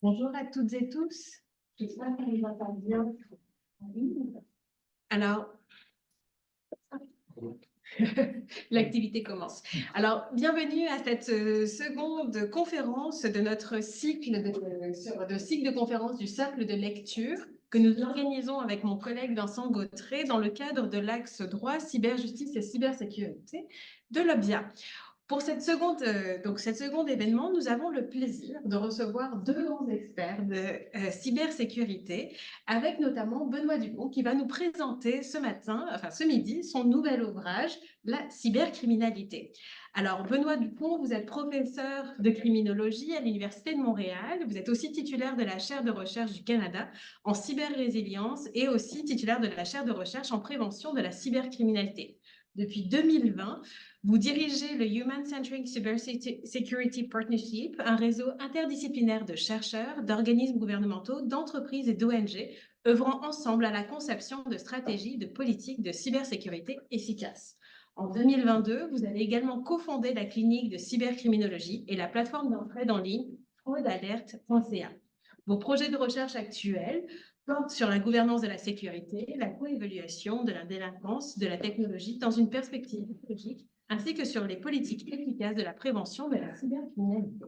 Bonjour à toutes et tous. J'espère que vous m'entendez bien. Alors, l'activité commence. Alors, bienvenue à cette seconde conférence de notre cycle de conférences du Cercle de lecture que nous organisons avec mon collègue Vincent Gautré dans le cadre de l'axe droit, cyberjustice et cybersécurité de l'OBIA. Pour cette seconde événement, nous avons le plaisir de recevoir deux grands experts de cybersécurité, avec notamment Benoît Dupont, qui va nous présenter ce midi, son nouvel ouvrage, La cybercriminalité. Alors, Benoît Dupont, vous êtes professeur de criminologie à l'Université de Montréal. Vous êtes aussi titulaire de la chaire de recherche du Canada en cyber-résilience et aussi titulaire de la chaire de recherche en prévention de la cybercriminalité. Depuis 2020, vous dirigez le Human Centric Cybersecurity Partnership, un réseau interdisciplinaire de chercheurs, d'organismes gouvernementaux, d'entreprises et d'ONG, œuvrant ensemble à la conception de stratégies de politiques de cybersécurité efficaces. En 2022, vous avez également cofondé la clinique de cybercriminologie et la plateforme d'entraide en ligne fraudalerte.ca. Vos projets de recherche actuels portent sur la gouvernance de la sécurité, la coévaluation de la délinquance, de la technologie dans une perspective écologique, ainsi que sur les politiques efficaces de la prévention de la cybercriminalité.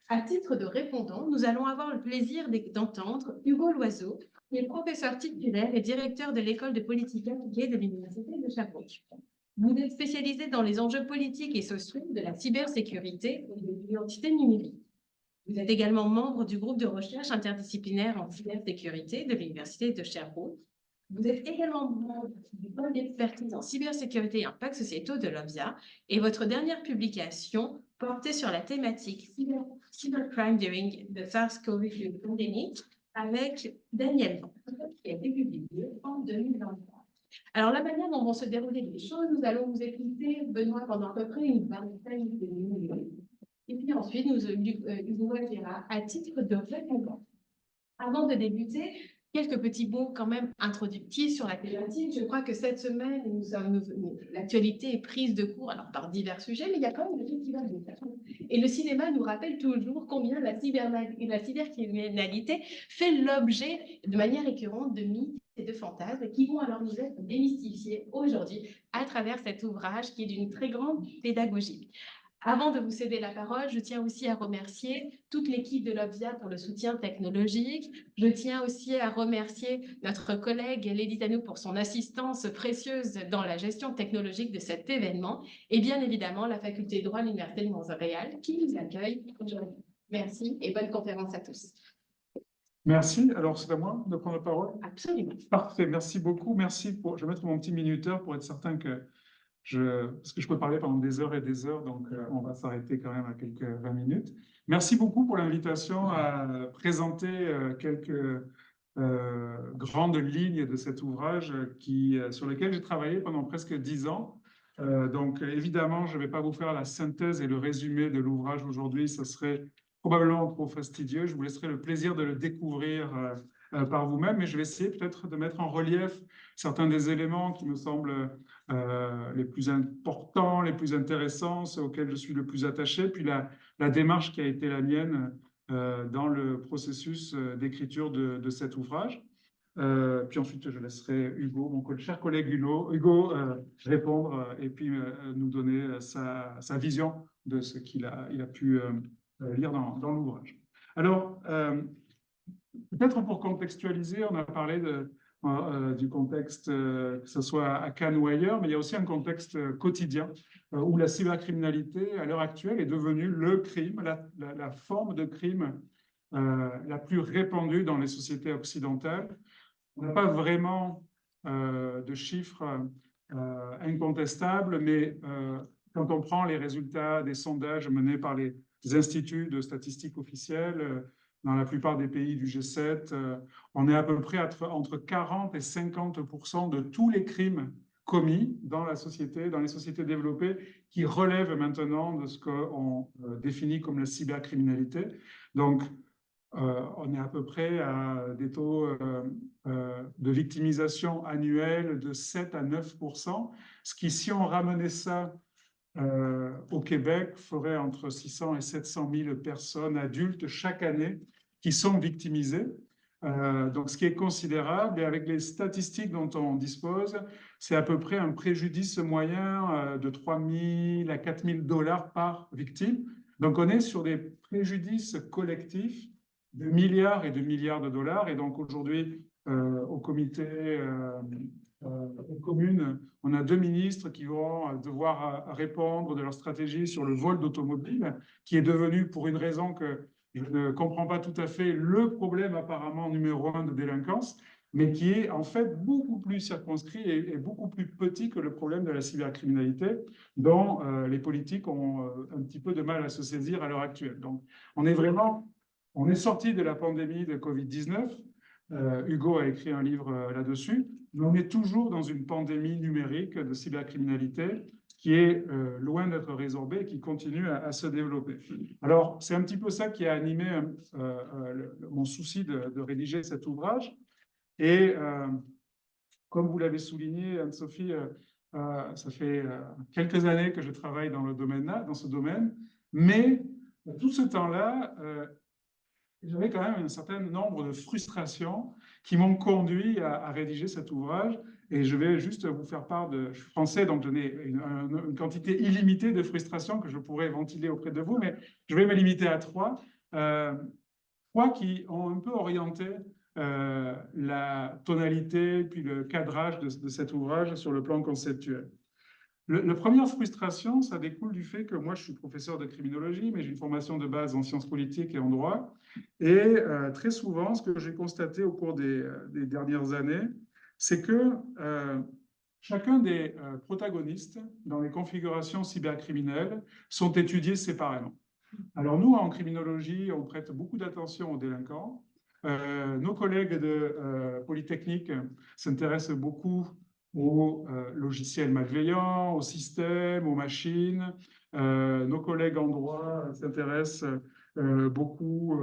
À titre de répondant, nous allons avoir le plaisir d'entendre Hugo Loiseau, qui est professeur titulaire et directeur de l'école de politique appliquée de l'Université de Sherbrooke. Vous êtes spécialisé dans les enjeux politiques et sociaux de la cybersécurité et de l'identité numérique. Vous êtes également membre du groupe de recherche interdisciplinaire en cybersécurité de l'Université de Sherbrooke. Vous êtes également membre du pôle d'expertise en cybersécurité et impacts sociétaux de l'OBIA et votre dernière publication portait sur la thématique Cybercrime during the SARS-CoV-2 pandemic avec Daniel Van, qui a été publié en 2023. Alors, la manière dont vont se dérouler les choses, nous allons vous écouter, Benoît, pendant à peu près une vingtaine de minutes. Et puis ensuite, Hugo dira à titre de répondant. Avant de débuter, quelques petits mots quand même introductifs sur la thématique. Je crois que cette semaine, l'actualité est prise de court alors, par divers sujets, mais il y a quand même des festivals de film. Et le cinéma nous rappelle toujours combien la cybercriminalité fait l'objet de manière récurrente de mythes et de fantasmes qui vont alors nous être démystifiés aujourd'hui à travers cet ouvrage qui est d'une très grande pédagogie. Avant de vous céder la parole, je tiens aussi à remercier toute l'équipe de l'OBIA pour le soutien technologique. Je tiens aussi à remercier notre collègue Lady Tanou pour son assistance précieuse dans la gestion technologique de cet événement et bien évidemment la faculté de droit de l'Université de Montréal qui nous accueille aujourd'hui. Merci et bonne conférence à tous. Merci. Alors, c'est à moi de prendre la parole? Absolument. Parfait. Merci beaucoup. Merci. Je vais mettre mon petit minuteur pour être certain que parce que je peux parler pendant des heures et des heures, donc on va s'arrêter quand même à quelques 20 minutes. Merci beaucoup pour l'invitation à présenter quelques grandes lignes de cet ouvrage sur lequel j'ai travaillé pendant presque 10 ans. Donc évidemment, je ne vais pas vous faire la synthèse et le résumé de l'ouvrage aujourd'hui, ça serait probablement trop fastidieux. Je vous laisserai le plaisir de le découvrir par vous-même, mais je vais essayer peut-être de mettre en relief certains des éléments qui me semblent les plus importants, les plus intéressants, ceux auxquels je suis le plus attaché, puis la démarche qui a été la mienne dans le processus d'écriture de cet ouvrage. Puis ensuite, je laisserai Hugo, mon cher collègue Hugo répondre et puis nous donner sa vision de ce qu'il a pu lire dans l'ouvrage. Alors, peut-être pour contextualiser, on a parlé du contexte, que ce soit à Cannes ou ailleurs, mais il y a aussi un contexte quotidien où la cybercriminalité, à l'heure actuelle, est devenue le crime, la forme de crime la plus répandue dans les sociétés occidentales. On n'a pas vraiment de chiffres incontestables, mais quand on prend les résultats des sondages menés par les instituts de statistiques officielles, dans la plupart des pays du G7, on est à peu près entre 40 et 50% de tous les crimes commis dans les sociétés développées, qui relèvent maintenant de ce qu'on définit comme la cybercriminalité. Donc, on est à peu près à des taux de victimisation annuelle de 7 à 9%, ce qui, si on ramenait ça au Québec, ferait entre 600 et 700 000 personnes adultes chaque année qui sont victimisés. Donc, ce qui est considérable, et avec les statistiques dont on dispose, c'est à peu près un préjudice moyen de 3 000 à 4 000 dollars par victime. Donc, on est sur des préjudices collectifs de milliards et de milliards de dollars. Et donc, aujourd'hui, au comité, aux communes, on a 2 ministres qui vont devoir répondre de leur stratégie sur le vol d'automobile, qui est devenu, pour une raison que je ne comprends pas tout à fait, le problème apparemment numéro 1 de délinquance, mais qui est en fait beaucoup plus circonscrit et beaucoup plus petit que le problème de la cybercriminalité, dont les politiques ont un petit peu de mal à se saisir à l'heure actuelle. Donc, on est sorti de la pandémie de Covid-19. Hugo a écrit un livre là-dessus, mais on est toujours dans une pandémie numérique de cybercriminalité qui est loin d'être résorbée et qui continue à se développer. Alors, c'est un petit peu ça qui a animé mon souci de rédiger cet ouvrage. Et comme vous l'avez souligné, Anne-Sophie, ça fait quelques années que je travaille dans ce domaine, mais tout ce temps-là, j'avais quand même un certain nombre de frustrations qui m'ont conduit à rédiger cet ouvrage. Et je vais juste vous faire part de... Je suis français, donc je n'ai une quantité illimitée de frustrations que je pourrais ventiler auprès de vous, mais je vais me limiter à 3. 3 qui ont un peu orienté la tonalité puis le cadrage de cet ouvrage sur le plan conceptuel. La première frustration, ça découle du fait que moi, je suis professeur de criminologie, mais j'ai une formation de base en sciences politiques et en droit. Et très souvent, ce que j'ai constaté au cours des dernières années, c'est que chacun des protagonistes dans les configurations cybercriminelles sont étudiés séparément. Alors nous, en criminologie, on prête beaucoup d'attention aux délinquants. Nos collègues de Polytechnique s'intéressent beaucoup aux logiciels malveillants, aux systèmes, aux machines. Nos collègues en droit s'intéressent beaucoup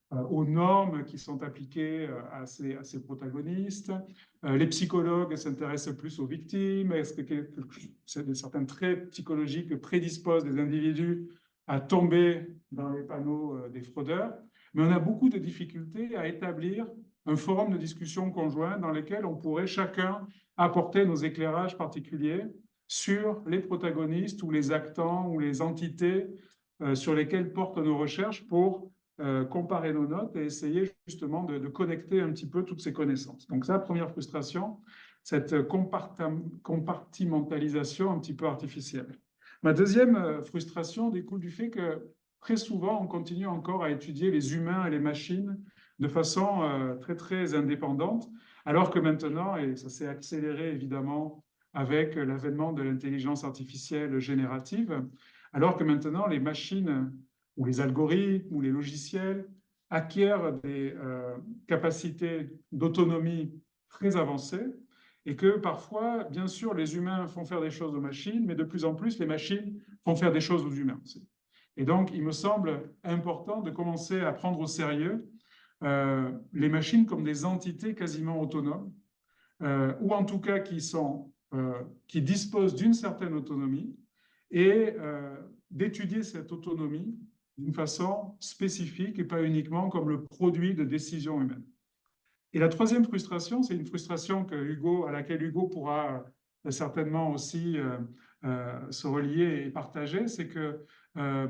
aux normes qui sont appliquées à ces protagonistes. Les psychologues s'intéressent plus aux victimes. Est-ce que certains traits psychologiques prédisposent des individus à tomber dans les panneaux des fraudeurs? Mais on a beaucoup de difficultés à établir un forum de discussion conjoint dans lequel on pourrait chacun apporter nos éclairages particuliers sur les protagonistes ou les actants ou les entités sur lesquelles portent nos recherches pour comparer nos notes et essayer justement de connecter un petit peu toutes ces connaissances. Donc ça, première frustration, cette compartimentalisation un petit peu artificielle. Ma deuxième frustration découle du fait que très souvent, on continue encore à étudier les humains et les machines de façon très, très indépendante, alors que maintenant, et ça s'est accéléré évidemment avec l'avènement de l'intelligence artificielle générative, alors que maintenant, les machines ou les algorithmes ou les logiciels acquièrent des capacités d'autonomie très avancées, et que parfois, bien sûr, les humains font faire des choses aux machines, mais de plus en plus, les machines font faire des choses aux humains aussi. Et donc, il me semble important de commencer à prendre au sérieux les machines comme des entités quasiment autonomes, ou en tout cas qui disposent d'une certaine autonomie, et d'étudier cette autonomie d'une façon spécifique et pas uniquement comme le produit de décisions humaines. Et la troisième frustration, c'est une frustration à laquelle Hugo pourra certainement aussi se relier et partager, c'est que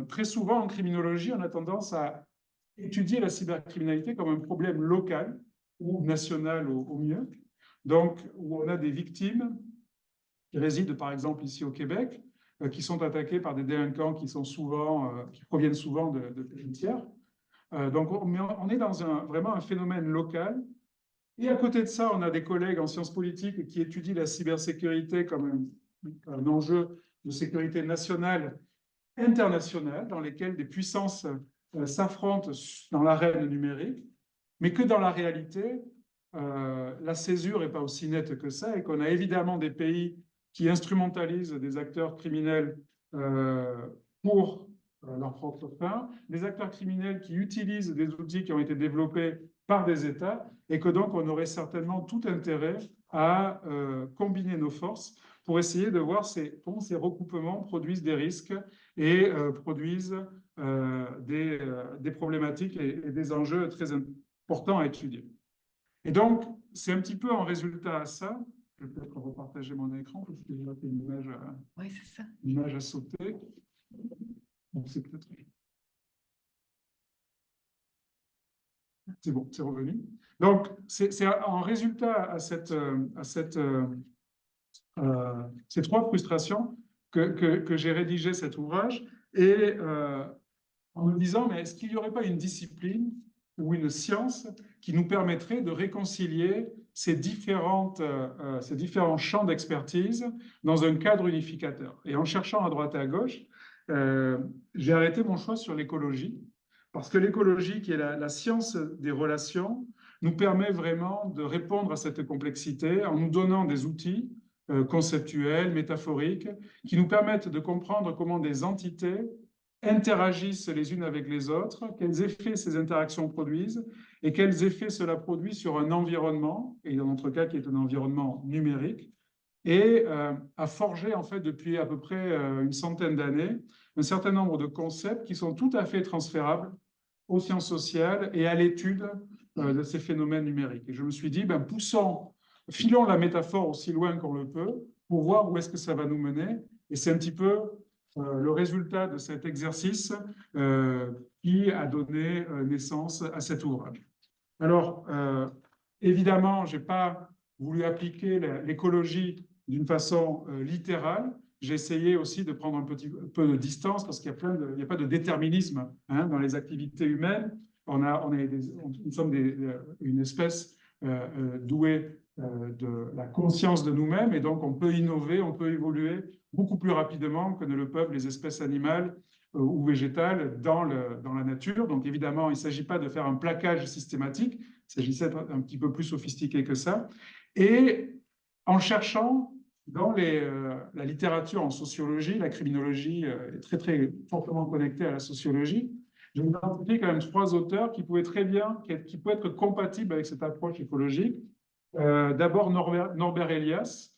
très souvent en criminologie, on a tendance à étudier la cybercriminalité comme un problème local ou national au mieux, donc où on a des victimes qui résident par exemple ici au Québec, qui sont attaquées par des délinquants qui proviennent souvent de pays tiers. Donc on est dans vraiment un phénomène local. Et à côté de ça, on a des collègues en sciences politiques qui étudient la cybersécurité comme un enjeu de sécurité nationale, internationale, dans lesquels des puissances s'affrontent dans l'arène numérique, mais que dans la réalité, la césure n'est pas aussi nette que ça, et qu'on a évidemment des pays qui instrumentalisent des acteurs criminels pour leur propre fin, des acteurs criminels qui utilisent des outils qui ont été développés par des États, et que donc on aurait certainement tout intérêt à combiner nos forces pour essayer de voir comment ces recoupements produisent des risques et produisent des problématiques et des enjeux très importants à étudier. Et donc, c'est un petit peu en résultat à ça, je vais peut-être repartager mon écran parce que j'ai une image à sauter. Donc, c'est peut-être... C'est bon, c'est revenu. Donc, c'est en résultat à ces trois frustrations que j'ai rédigé cet ouvrage et en me disant, mais est-ce qu'il n'y aurait pas une discipline ou une science qui nous permettrait de réconcilier ces différents champs d'expertise dans un cadre unificateur? Et en cherchant à droite et à gauche, j'ai arrêté mon choix sur l'écologie, parce que l'écologie, qui est la science des relations, nous permet vraiment de répondre à cette complexité en nous donnant des outils conceptuels, métaphoriques, qui nous permettent de comprendre comment des entités interagissent les unes avec les autres, quels effets ces interactions produisent et quels effets cela produit sur un environnement, et dans notre cas qui est un environnement numérique, et a forgé en fait depuis à peu près une centaine d'années un certain nombre de concepts qui sont tout à fait transférables aux sciences sociales et à l'étude de ces phénomènes numériques. Et je me suis dit, ben, filons la métaphore aussi loin qu'on le peut pour voir où est-ce que ça va nous mener. Et c'est un petit peu le résultat de cet exercice qui a donné naissance à cet ouvrage. Alors, évidemment, je n'ai pas voulu appliquer l'écologie d'une façon littérale. J'ai essayé aussi de prendre un petit peu de distance parce qu'il n'y a pas de déterminisme dans les activités humaines. Nous sommes une espèce douée de la conscience de nous-mêmes et donc on peut innover, on peut évoluer beaucoup plus rapidement que ne le peuvent les espèces animales ou végétales dans la nature. Donc évidemment, il ne s'agit pas de faire un plaquage systématique, il s'agissait d'être un petit peu plus sophistiqué que ça. Et en cherchant dans la littérature en sociologie, la criminologie est très, très fortement connectée à la sociologie, j'ai identifié quand même 3 auteurs qui pouvaient être compatibles avec cette approche écologique. D'abord Norbert Elias,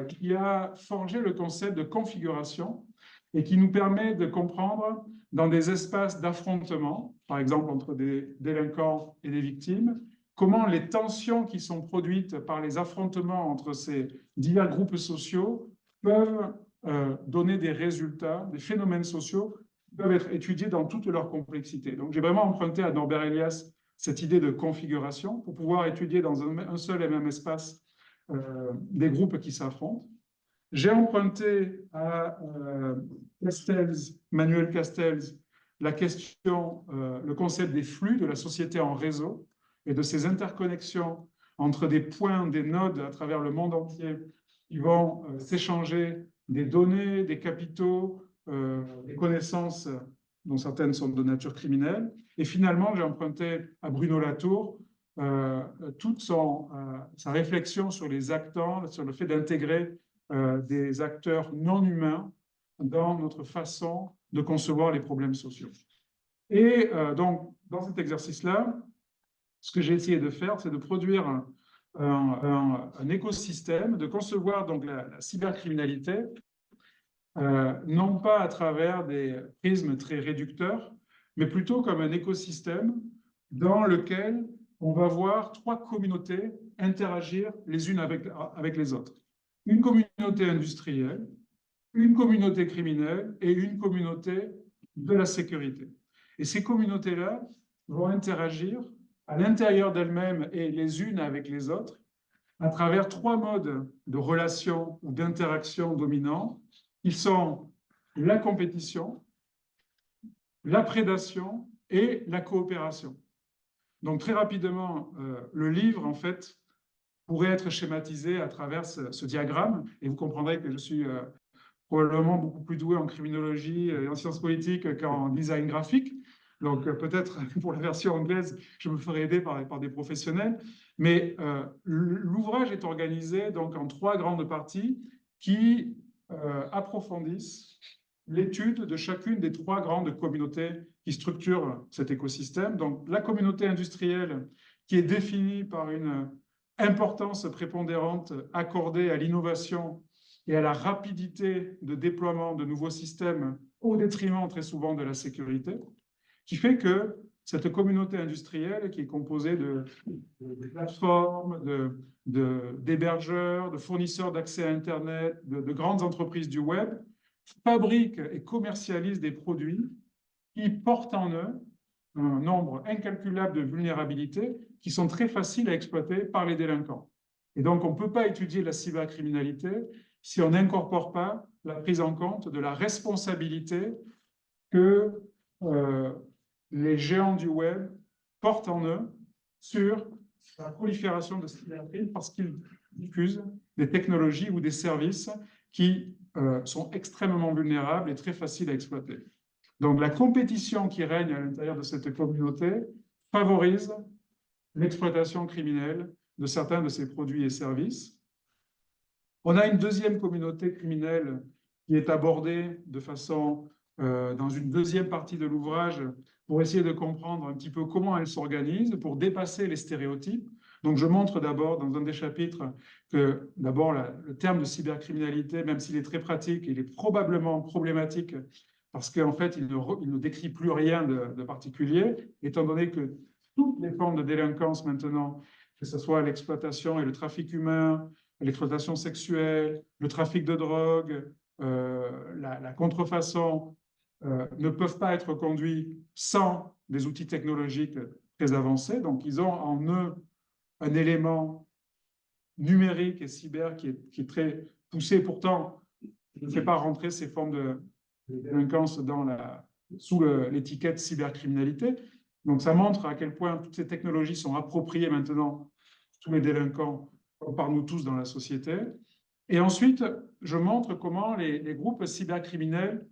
qui a forgé le concept de configuration et qui nous permet de comprendre dans des espaces d'affrontement, par exemple entre des délinquants et des victimes, comment les tensions qui sont produites par les affrontements entre ces divers groupes sociaux peuvent donner des résultats, des phénomènes sociaux qui peuvent être étudiés dans toute leur complexité. Donc j'ai vraiment emprunté à Norbert Elias cette idée de configuration pour pouvoir étudier dans un seul et même espace des groupes qui s'affrontent. J'ai emprunté à Manuel Castells le concept des flux de la société en réseau et de ces interconnexions entre des points, des nodes à travers le monde entier qui vont s'échanger des données, des capitaux, des connaissances dont certaines sont de nature criminelle. Et finalement, j'ai emprunté à Bruno Latour toute sa réflexion sur les acteurs, sur le fait d'intégrer des acteurs non humains dans notre façon de concevoir les problèmes sociaux. Et donc, dans cet exercice-là, ce que j'ai essayé de faire, c'est de produire un écosystème, de concevoir donc la cybercriminalité, non pas à travers des prismes très réducteurs, mais plutôt comme un écosystème dans lequel on va voir 3 communautés interagir les unes avec les autres. Une communauté industrielle, une communauté criminelle et une communauté de la sécurité. Et ces communautés-là vont interagir à l'intérieur d'elles-mêmes et les unes avec les autres à travers 3 modes de relations ou d'interaction dominants qui sont la compétition, la prédation et la coopération. Donc très rapidement, le livre, en fait, pourrait être schématisé à travers ce diagramme, et vous comprendrez que je suis probablement beaucoup plus doué en criminologie et en sciences politiques qu'en design graphique. Donc peut-être pour la version anglaise, je me ferai aider par des professionnels. Mais l'ouvrage est organisé donc en 3 grandes parties qui approfondissent l'étude de chacune des 3 grandes communautés qui structurent cet écosystème. Donc la communauté industrielle qui est définie par une importance prépondérante accordée à l'innovation et à la rapidité de déploiement de nouveaux systèmes au détriment très souvent de la sécurité, qui fait que cette communauté industrielle qui est composée de plateformes, d'hébergeurs, de fournisseurs d'accès à Internet, de grandes entreprises du web, fabrique et commercialise des produits qui portent en eux un nombre incalculable de vulnérabilités qui sont très faciles à exploiter par les délinquants. Et donc, on ne peut pas étudier la cybercriminalité si on n'incorpore pas la prise en compte de la responsabilité que les géants du web portent en eux sur la prolifération de cybercrimes parce qu'ils diffusent des technologies ou des services qui sont extrêmement vulnérables et très faciles à exploiter. Donc, la compétition qui règne à l'intérieur de cette communauté favorise l'exploitation criminelle de certains de ces produits et services. On a une deuxième communauté criminelle qui est abordée de façon, dans une deuxième partie de l'ouvrage, pour essayer de comprendre un petit peu comment elle s'organise, pour dépasser les stéréotypes. Donc, je montre d'abord dans un des chapitres que d'abord le terme de cybercriminalité, même s'il est très pratique, il est probablement problématique parce qu'en fait, il ne décrit plus rien de particulier, étant donné que toutes les formes de délinquance maintenant, que ce soit l'exploitation et le trafic humain, l'exploitation sexuelle, le trafic de drogue, la contrefaçon, ne peuvent pas être conduits sans des outils technologiques très avancés. Donc, ils ont en eux un élément numérique et cyber qui est très poussé. Pourtant, je ne fais pas rentrer ces formes de délinquance sous l'étiquette cybercriminalité. Donc, ça montre à quel point toutes ces technologies sont appropriées maintenant tous les délinquants par nous tous dans la société. Et ensuite, je montre comment les groupes cybercriminels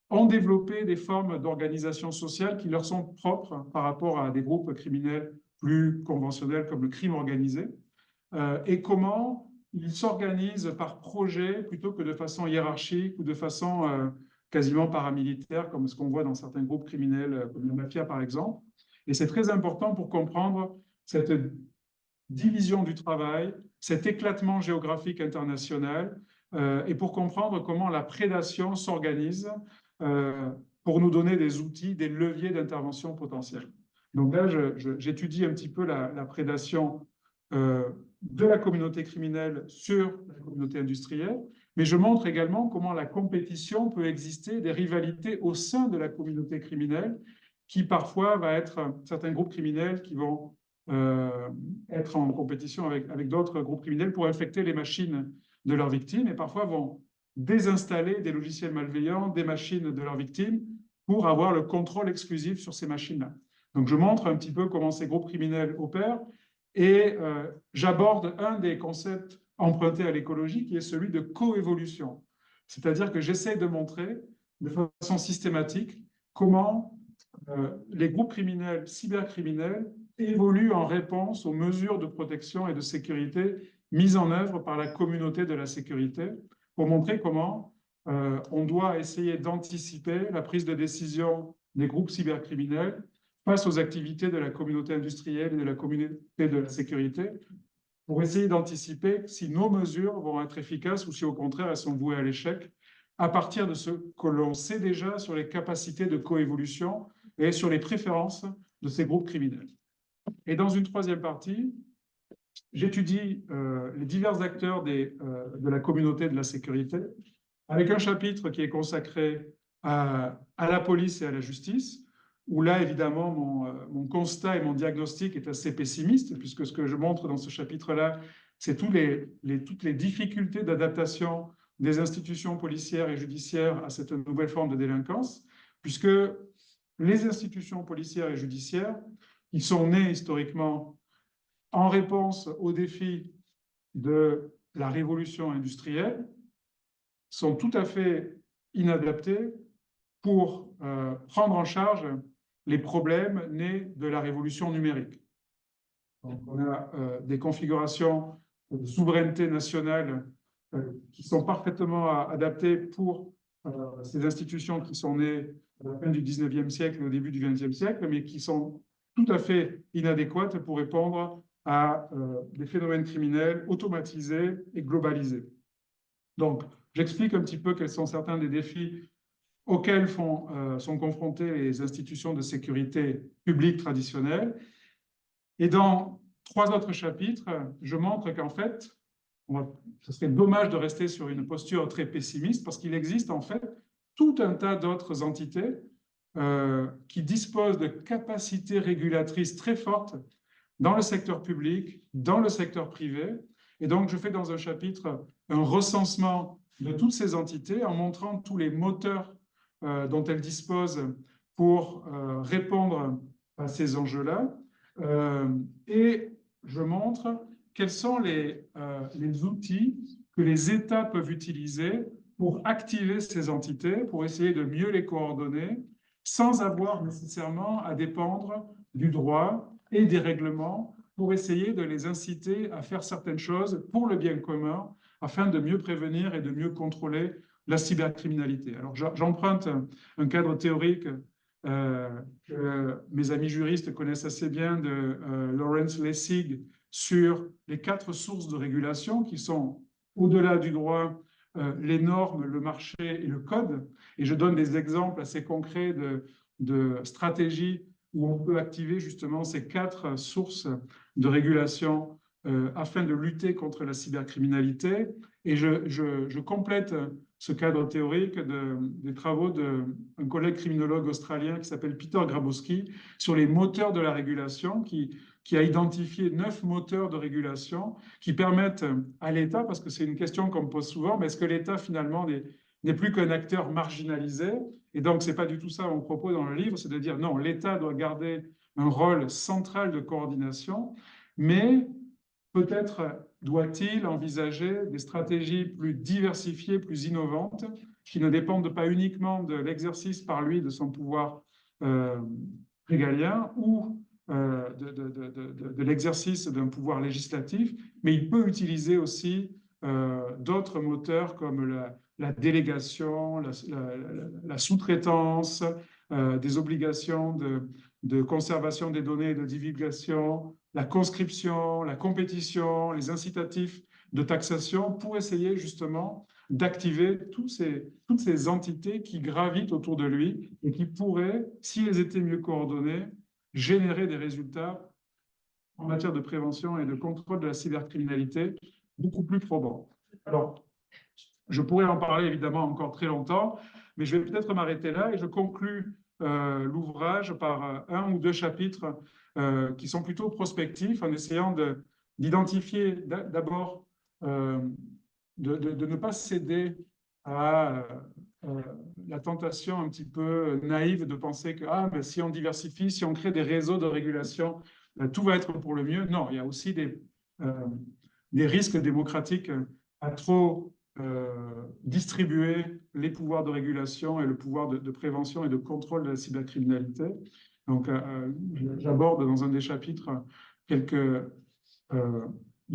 ont développé des formes d'organisation sociale qui leur sont propres par rapport à des groupes criminels plus conventionnels comme le crime organisé, et comment ils s'organisent par projet plutôt que de façon hiérarchique ou de façon quasiment paramilitaire, comme ce qu'on voit dans certains groupes criminels, comme la mafia par exemple. Et c'est très important pour comprendre cette division du travail, cet éclatement géographique international, et pour comprendre comment la prédation s'organise pour nous donner des outils, des leviers d'intervention potentiels. Donc là, j'étudie un petit peu la prédation de la communauté criminelle sur la communauté industrielle, mais je montre également comment la compétition peut exister, des rivalités au sein de la communauté criminelle, qui parfois va être certains groupes criminels qui vont être en compétition avec d'autres groupes criminels pour infecter les machines de leurs victimes et parfois vont désinstaller des logiciels malveillants des machines de leurs victimes pour avoir le contrôle exclusif sur ces machines-là. Donc, je montre un petit peu comment ces groupes criminels opèrent et j'aborde un des concepts empruntés à l'écologie qui est celui de coévolution. C'est-à-dire que j'essaie de montrer de façon systématique comment les groupes criminels, cybercriminels, évoluent en réponse aux mesures de protection et de sécurité mises en œuvre par la communauté de la sécurité, pour montrer comment on doit essayer d'anticiper la prise de décision des groupes cybercriminels face aux activités de la communauté industrielle et de la communauté de la sécurité, pour essayer d'anticiper si nos mesures vont être efficaces ou si au contraire elles sont vouées à l'échec, à partir de ce que l'on sait déjà sur les capacités de coévolution et sur les préférences de ces groupes criminels. Et dans une troisième partie, j'étudie les divers acteurs de la communauté de la sécurité, avec un chapitre qui est consacré à la police et à la justice, où là, évidemment, mon constat et mon diagnostic est assez pessimiste, puisque ce que je montre dans ce chapitre-là, c'est toutes les difficultés d'adaptation des institutions policières et judiciaires à cette nouvelle forme de délinquance, puisque les institutions policières et judiciaires, qui sont nées historiquement en réponse aux défis de la révolution industrielle, sont tout à fait inadaptées pour prendre en charge les problèmes nés de la révolution numérique. Donc, on a des configurations de souveraineté nationale qui sont parfaitement adaptées pour ces institutions qui sont nées à la fin du 19e siècle et au début du 20e siècle, mais qui sont tout à fait inadéquates pour répondre à des phénomènes criminels automatisés et globalisés. Donc, j'explique un petit peu quels sont certains des défis auxquels sont confrontées les institutions de sécurité publiques traditionnelles. Et dans 3 autres chapitres, je montre qu'en fait, ce serait dommage de rester sur une posture très pessimiste parce qu'il existe en fait tout un tas d'autres entités qui disposent de capacités régulatrices très fortes dans le secteur public, dans le secteur privé. Et donc, je fais dans un chapitre un recensement de toutes ces entités en montrant tous les moteurs dont elles disposent pour répondre à ces enjeux-là. Et je montre quels sont les outils que les États peuvent utiliser pour activer ces entités, pour essayer de mieux les coordonner, sans avoir nécessairement à dépendre du droit et des règlements pour essayer de les inciter à faire certaines choses pour le bien commun, afin de mieux prévenir et de mieux contrôler la cybercriminalité. Alors, j'emprunte un cadre théorique que mes amis juristes connaissent assez bien de Lawrence Lessig sur les 4 sources de régulation qui sont, au-delà du droit, les normes, le marché et le code. Et je donne des exemples assez concrets de stratégies où on peut activer justement ces 4 sources de régulation afin de lutter contre la cybercriminalité. Et je complète ce cadre théorique des travaux d'un collègue criminologue australien qui s'appelle Peter Grabowski sur les moteurs de la régulation, qui a identifié 9 moteurs de régulation qui permettent à l'État, parce que c'est une question qu'on me pose souvent, mais est-ce que l'État finalement n'est plus qu'un acteur marginalisé? Et donc, ce n'est pas du tout ça qu'on propose dans le livre, c'est de dire non, l'État doit garder un rôle central de coordination, mais peut-être doit-il envisager des stratégies plus diversifiées, plus innovantes, qui ne dépendent pas uniquement de l'exercice par lui de son pouvoir régalien ou de l'exercice d'un pouvoir législatif, mais il peut utiliser aussi d'autres moteurs comme la délégation, la sous-traitance, des obligations de conservation des données et de divulgation, la conscription, la compétition, les incitatifs de taxation pour essayer justement d'activer toutes ces entités qui gravitent autour de lui et qui pourraient, si elles étaient mieux coordonnées, générer des résultats en matière de prévention et de contrôle de la cybercriminalité beaucoup plus probants. Alors, je pourrais en parler évidemment encore très longtemps, mais je vais peut-être m'arrêter là et je conclus l'ouvrage par 1 ou 2 chapitres qui sont plutôt prospectifs, en essayant d'identifier d'abord, de ne pas céder à la tentation un petit peu naïve de penser que mais si on diversifie, si on crée des réseaux de régulation, tout va être pour le mieux. Non, il y a aussi des risques démocratiques à trop distribuer les pouvoirs de régulation et le pouvoir de prévention et de contrôle de la cybercriminalité. Donc, j'aborde dans un des chapitres quelques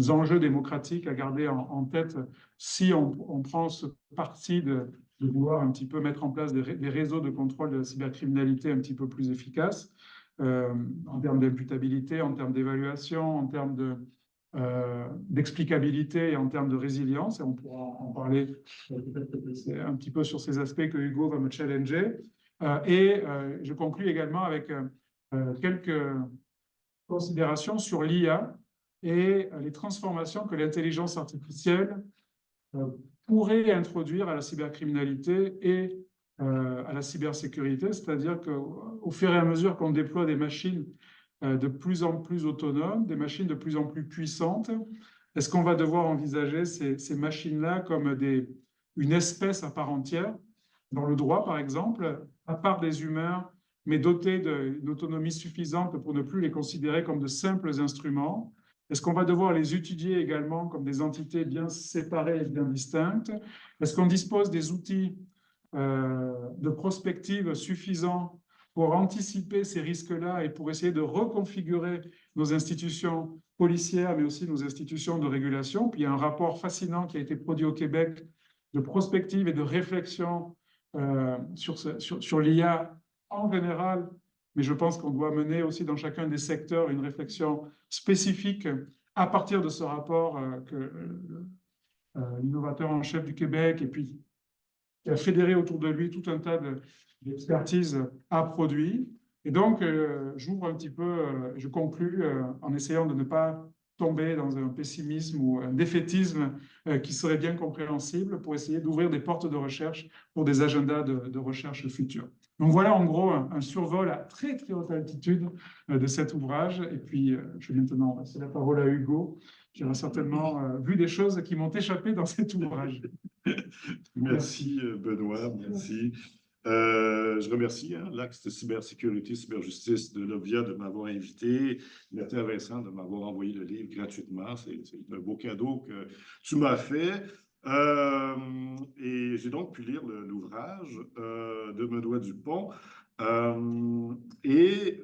enjeux démocratiques à garder en tête si on prend ce parti de vouloir un petit peu mettre en place des réseaux de contrôle de la cybercriminalité un petit peu plus efficaces en termes d'imputabilité, en termes d'évaluation, en termes d'explicabilité et en termes de résilience, et on pourra en parler un petit peu sur ces aspects que Hugo va me challenger. Je conclus également avec quelques considérations sur l'IA et les transformations que l'intelligence artificielle pourrait introduire à la cybercriminalité et à la cybersécurité, c'est-à-dire qu'au fur et à mesure qu'on déploie des machines de plus en plus autonomes, des machines de plus en plus puissantes, est-ce qu'on va devoir envisager ces machines-là comme une espèce à part entière, dans le droit par exemple, à part des humains, mais dotées d'une autonomie suffisante pour ne plus les considérer comme de simples instruments? Est-ce qu'on va devoir les étudier également comme des entités bien séparées et bien distinctes? Est-ce qu'on dispose des outils de prospective suffisants pour anticiper ces risques-là et pour essayer de reconfigurer nos institutions policières, mais aussi nos institutions de régulation? Puis il y a un rapport fascinant qui a été produit au Québec de prospective et de réflexion sur l'IA en général, mais je pense qu'on doit mener aussi dans chacun des secteurs une réflexion spécifique à partir de ce rapport que l'innovateur en chef du Québec et puis qui a fédéré autour de lui tout un tas d'expertises à produits. Et donc, j'ouvre un petit peu, je conclus en essayant de ne pas tomber dans un pessimisme ou un défaitisme qui serait bien compréhensible pour essayer d'ouvrir des portes de recherche pour des agendas de recherche futurs. Donc voilà en gros un survol à très très haute altitude de cet ouvrage. Et puis je vais maintenant passer la parole à Hugo, qui aura certainement vu des choses qui m'ont échappé dans cet ouvrage. Merci Benoît, merci. Je remercie l'Axe de cybersécurité, cyberjustice de l'OVIA de m'avoir invité. Merci à Vincent de m'avoir envoyé le livre gratuitement. C'est un beau cadeau que tu m'as fait. Et j'ai donc pu lire l'ouvrage de Benoît Dupont. Et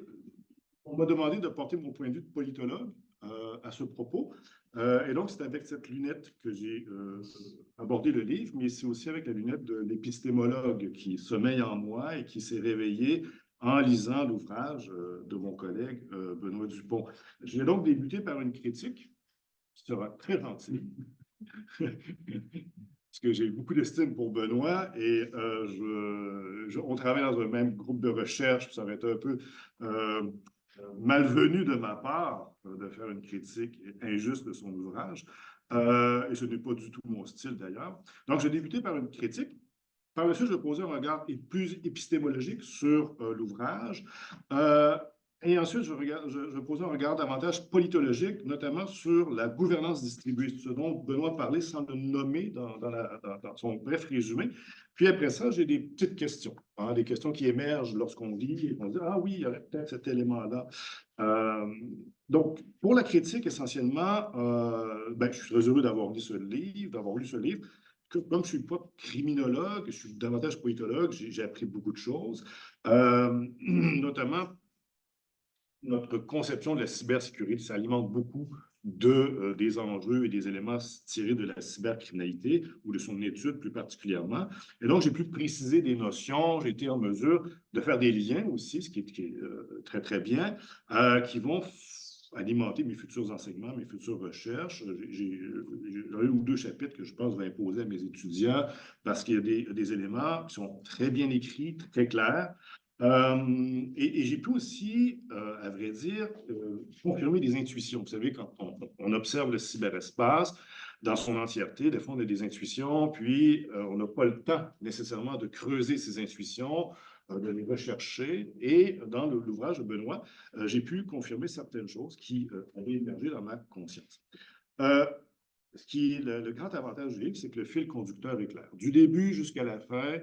on m'a demandé de porter mon point de vue de politologue à ce propos. Et donc, c'est avec cette lunette que j'ai abordé le livre, mais c'est aussi avec la lunette de l'épistémologue qui sommeille en moi et qui s'est réveillé en lisant l'ouvrage de mon collègue Benoît Dupont. Je vais donc débuter par une critique qui sera très gentille, parce que j'ai beaucoup d'estime pour Benoît et on travaille dans un même groupe de recherche, ça va être un peu malvenu de ma part de faire une critique injuste de son ouvrage, et ce n'est pas du tout mon style d'ailleurs. Donc, j'ai débuté par une critique. Par la suite, je posais un regard plus épistémologique sur l'ouvrage. Et ensuite, je posais un regard davantage politologique, notamment sur la gouvernance distribuée, ce dont Benoît parlait sans le nommer dans son bref résumé. Puis après ça, j'ai des petites questions, des questions qui émergent lorsqu'on lit et on dit « Ah oui, il y aurait peut-être cet élément-là ». Donc, pour la critique, essentiellement, je suis très heureux d'avoir lu ce livre, Comme je ne suis pas criminologue, je suis davantage politologue, j'ai appris beaucoup de choses, notamment notre conception de la cybersécurité, ça alimente beaucoup des enjeux et des éléments tirés de la cybercriminalité ou de son étude plus particulièrement. Et donc, j'ai pu préciser des notions, j'ai été en mesure de faire des liens aussi, ce qui est très, très bien, qui vont alimenter mes futurs enseignements, mes futures recherches. J'ai un ou deux chapitres que je pense vais imposer à mes étudiants parce qu'il y a des éléments qui sont très bien écrits, très clairs. Et j'ai pu aussi, à vrai dire, confirmer des intuitions. Vous savez, quand on observe le cyberespace dans son entièreté, des fois on a des intuitions, puis on n'a pas le temps nécessairement de creuser ces intuitions, de les rechercher. Et dans l'ouvrage de Benoît, j'ai pu confirmer certaines choses qui avaient émergé dans ma conscience. Ce qui est le grand avantage du livre, c'est que le fil conducteur est clair. Du début jusqu'à la fin,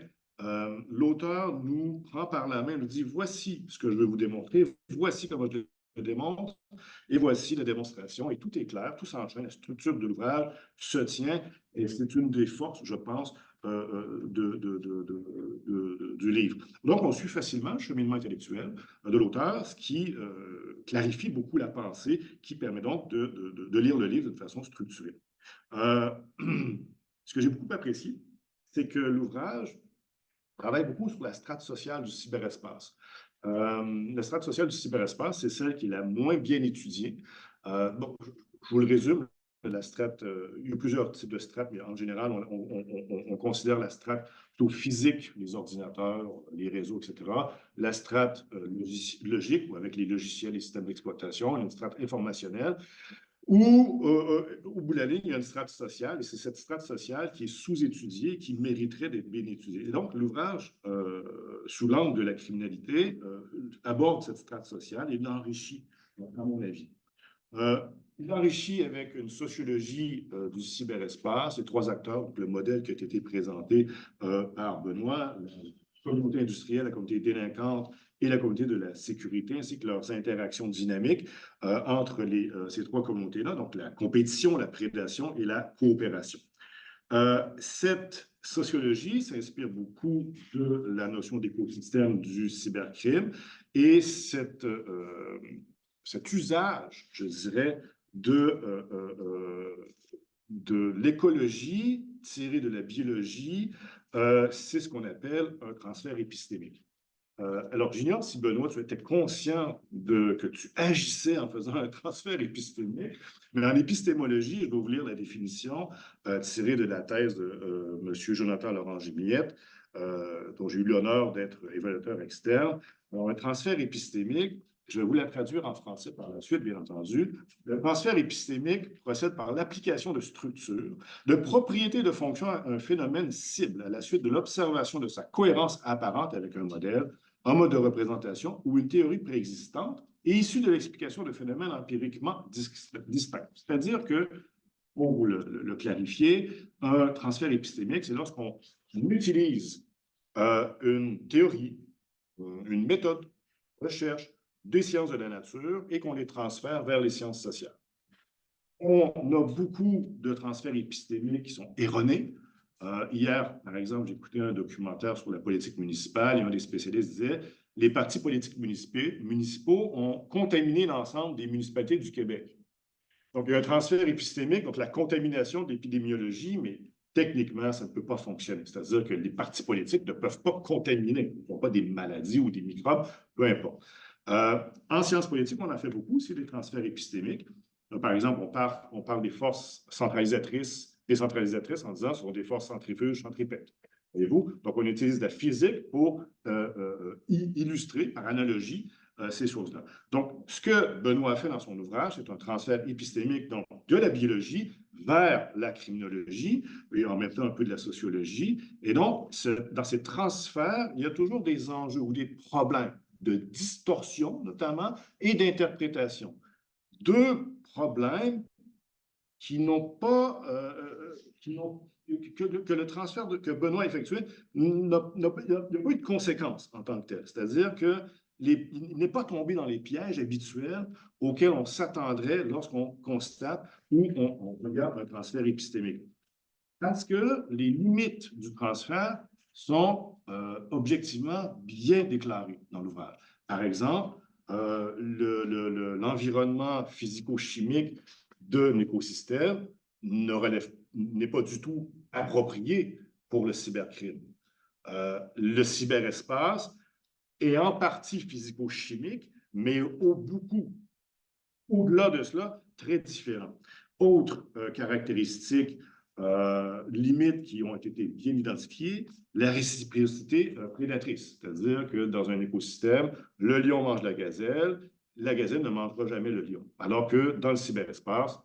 l'auteur nous prend par la main, nous dit « Voici ce que je veux vous démontrer, voici comment je le démontre, et voici la démonstration. » Et tout est clair, tout s'enchaîne, la structure de l'ouvrage se tient, et c'est une des forces, je pense, du livre. Donc, on suit facilement le cheminement intellectuel de l'auteur, ce qui clarifie beaucoup la pensée, qui permet donc de lire le livre de façon structurée. Ce que j'ai beaucoup apprécié, c'est que l'ouvrage travaille beaucoup sur la strate sociale du cyberespace. La strate sociale du cyberespace, c'est celle qui est la moins bien étudiée. Bon, je vous le résume, la strate, il y a plusieurs types de strates, mais en général, on considère la strate plutôt physique, les ordinateurs, les réseaux, etc. La strate logique, ou avec les logiciels et systèmes d'exploitation, une strate informationnelle, ou, au bout de la ligne, il y a une strate sociale, et c'est cette strate sociale qui est sous-étudiée et qui mériterait d'être bien étudiée. Et donc, l'ouvrage, sous l'angle de la criminalité, aborde cette strate sociale et l'enrichit, à mon avis. Il enrichit avec une sociologie du cyberespace, les trois acteurs, donc le modèle qui a été présenté par Benoît, la communauté industrielle, la communauté délinquante et la communauté de la sécurité, ainsi que leurs interactions dynamiques entre ces trois communautés-là, donc la compétition, la prédation et la coopération. Cette sociologie s'inspire beaucoup de la notion d'écosystème du cybercrime et cet usage, je dirais, de l'écologie tirée de la biologie, c'est ce qu'on appelle un transfert épistémique. Alors, j'ignore si, Benoît, tu étais conscient que tu agissais en faisant un transfert épistémique, mais en épistémologie, je vais vous lire la définition tirée de la thèse de M. Jonathan Laurent-Gimillette, dont j'ai eu l'honneur d'être évaluateur externe. Alors, un transfert épistémique, je vais vous la traduire en français par la suite, bien entendu. Le transfert épistémique procède par l'application de structures, de propriétés de fonction à un phénomène cible à la suite de l'observation de sa cohérence apparente avec un modèle, un mode de représentation ou une théorie préexistante et issue de l'explication de phénomènes empiriquement distincts. C'est-à-dire que, pour vous le clarifier, un transfert épistémique, c'est lorsqu'on utilise une théorie, une méthode, recherche, des sciences de la nature et qu'on les transfère vers les sciences sociales. On a beaucoup de transferts épistémiques qui sont erronés. Hier, par exemple, j'ai écouté un documentaire sur la politique municipale et un des spécialistes disait « Les partis politiques municipaux ont contaminé l'ensemble des municipalités du Québec. » Donc, il y a un transfert épistémique, donc la contamination de l'épidémiologie, mais techniquement, ça ne peut pas fonctionner. C'est-à-dire que les partis politiques ne peuvent pas contaminer. Ils n'ont pas des maladies ou des microbes, peu importe. En sciences politiques, on en fait beaucoup, c'est des transferts épistémiques. Donc, par exemple, on parle des forces centralisatrices, décentralisatrices en disant que ce sont des forces centrifuges, centripètes. Voyez-vous? Donc, on utilise la physique pour illustrer, par analogie, ces choses-là. Donc, ce que Benoît a fait dans son ouvrage, c'est un transfert épistémique donc, de la biologie vers la criminologie et en même temps un peu de la sociologie. Et donc, dans ces transferts, il y a toujours des enjeux ou des problèmes de distorsion, notamment, et d'interprétation. Deux problèmes qui n'ont pas, que le transfert que Benoît a effectué n'a pas eu de conséquences en tant que tel. C'est-à-dire qu'il n'est pas tombé dans les pièges habituels auxquels on s'attendrait lorsqu'on constate ou on regarde un transfert épistémique. Parce que les limites du transfert sont objectivement bien déclarées dans l'ouvrage. Par exemple, l'environnement physico-chimique d'un écosystème n'est pas du tout approprié pour le cybercrime. Le cyberespace est en partie physico-chimique, mais beaucoup, au-delà de cela, très différent. Autre caractéristique, limites qui ont été bien identifiées, la réciprocité prédatrice, c'est-à-dire que dans un écosystème, le lion mange la gazelle ne mangera jamais le lion. Alors que dans le cyberespace,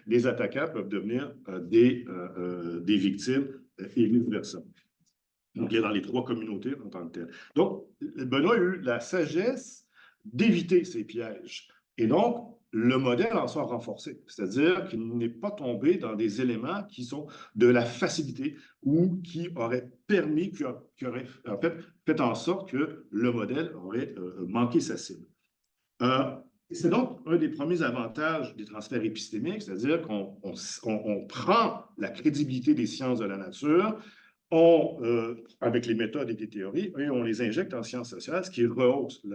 les attaquants peuvent devenir des victimes et vice-versa. Donc, il est dans les trois communautés en tant que tel. Donc, Benoît a eu la sagesse d'éviter ces pièges. Et donc, le modèle en sort renforcé, c'est-à-dire qu'il n'est pas tombé dans des éléments qui sont de la facilité ou qui auraient permis, qui auraient en fait en sorte que le modèle aurait manqué sa cible. C'est donc un des premiers avantages des transferts épistémiques, c'est-à-dire qu'on prend la crédibilité des sciences de la nature, avec les méthodes et les théories, et on les injecte en sciences sociales, ce qui rehausse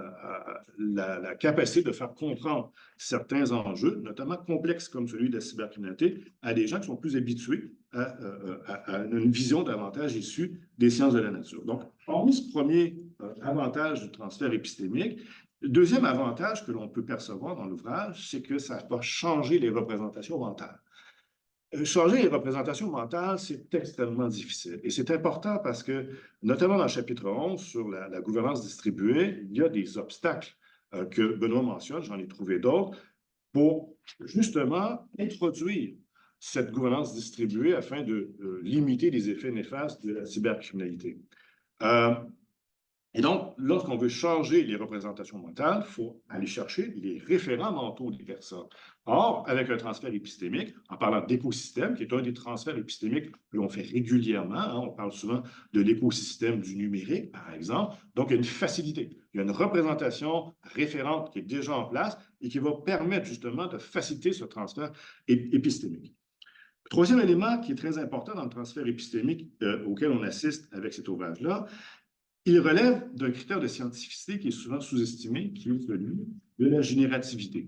la capacité de faire comprendre certains enjeux, notamment complexes comme celui de la cybercriminalité, à des gens qui sont plus habitués à une vision davantage issue des sciences de la nature. Donc, hormis ce premier avantage du transfert épistémique, le deuxième avantage que l'on peut percevoir dans l'ouvrage, c'est que ça va changer les représentations mentales. Changer les représentations mentales, c'est extrêmement difficile. Et c'est important parce que, notamment dans le chapitre 11, sur la gouvernance distribuée, il y a des obstacles que Benoît mentionne, j'en ai trouvé d'autres, pour justement introduire cette gouvernance distribuée afin de limiter les effets néfastes de la cybercriminalité. Et donc, lorsqu'on veut changer les représentations mentales, il faut aller chercher les référents mentaux des personnes. Or, avec un transfert épistémique, en parlant d'écosystème, qui est un des transferts épistémiques que l'on fait régulièrement, hein, on parle souvent de l'écosystème du numérique, par exemple, donc il y a une facilité, il y a une représentation référente qui est déjà en place et qui va permettre justement de faciliter ce transfert épistémique. Le troisième élément qui est très important dans le transfert épistémique auquel on assiste avec cet ouvrage-là, il relève d'un critère de scientificité qui est souvent sous-estimé, qui est celui de la générativité.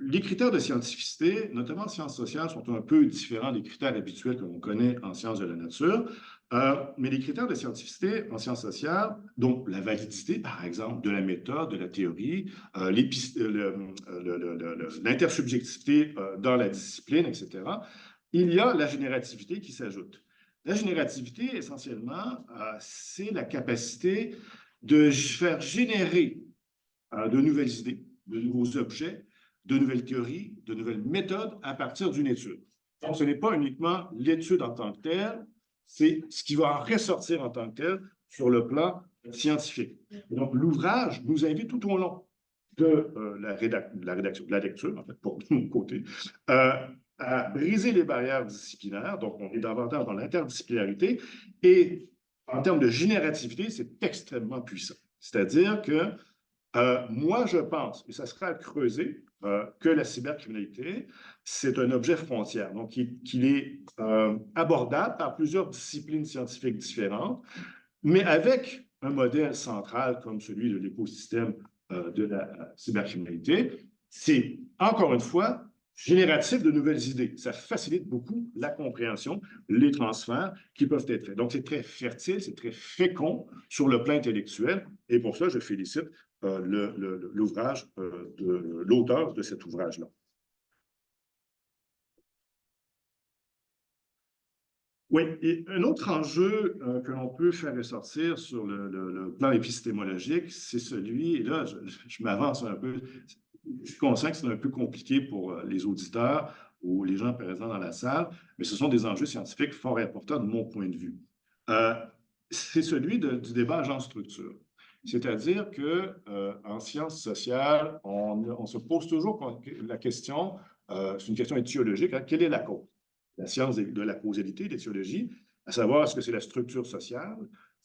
Les critères de scientificité, notamment en sciences sociales, sont un peu différents des critères habituels que l'on connaît en sciences de la nature. Mais les critères de scientificité en sciences sociales, donc la validité, par exemple, de la méthode, de la théorie, l'intersubjectivité dans la discipline, etc., il y a la générativité qui s'ajoute. La générativité, essentiellement, c'est la capacité de faire générer de nouvelles idées, de nouveaux objets, de nouvelles théories, de nouvelles méthodes à partir d'une étude. Donc, ce n'est pas uniquement l'étude en tant que telle, c'est ce qui va en ressortir en tant que tel sur le plan scientifique. Et donc, l'ouvrage nous invite tout au long de la lecture, en fait, pour mon côté, à briser les barrières disciplinaires. Donc, on est davantage dans l'interdisciplinarité. Et en termes de générativité, c'est extrêmement puissant. C'est-à-dire que moi, je pense, et ça sera à creuser, que la cybercriminalité, c'est un objet frontière, donc qu'il est abordable par plusieurs disciplines scientifiques différentes, mais avec un modèle central comme celui de l'écosystème de la cybercriminalité. C'est, encore une fois, génératif de nouvelles idées. Ça facilite beaucoup la compréhension, les transferts qui peuvent être faits. Donc, c'est très fertile, c'est très fécond sur le plan intellectuel, et pour ça, je félicite l'ouvrage de l'auteur de cet ouvrage-là. Oui, et un autre enjeu que l'on peut faire ressortir sur le plan épistémologique, c'est celui, et là, je m'avance un peu, je suis conscient que c'est un peu compliqué pour les auditeurs ou les gens présents dans la salle, mais ce sont des enjeux scientifiques fort importants de mon point de vue. C'est celui du débat agent-structure. C'est-à-dire qu'en sciences sociales, on se pose toujours la question, c'est une question étiologique, hein, quelle est la cause? La science de la causalité, l'étiologie, à savoir est-ce que c'est la structure sociale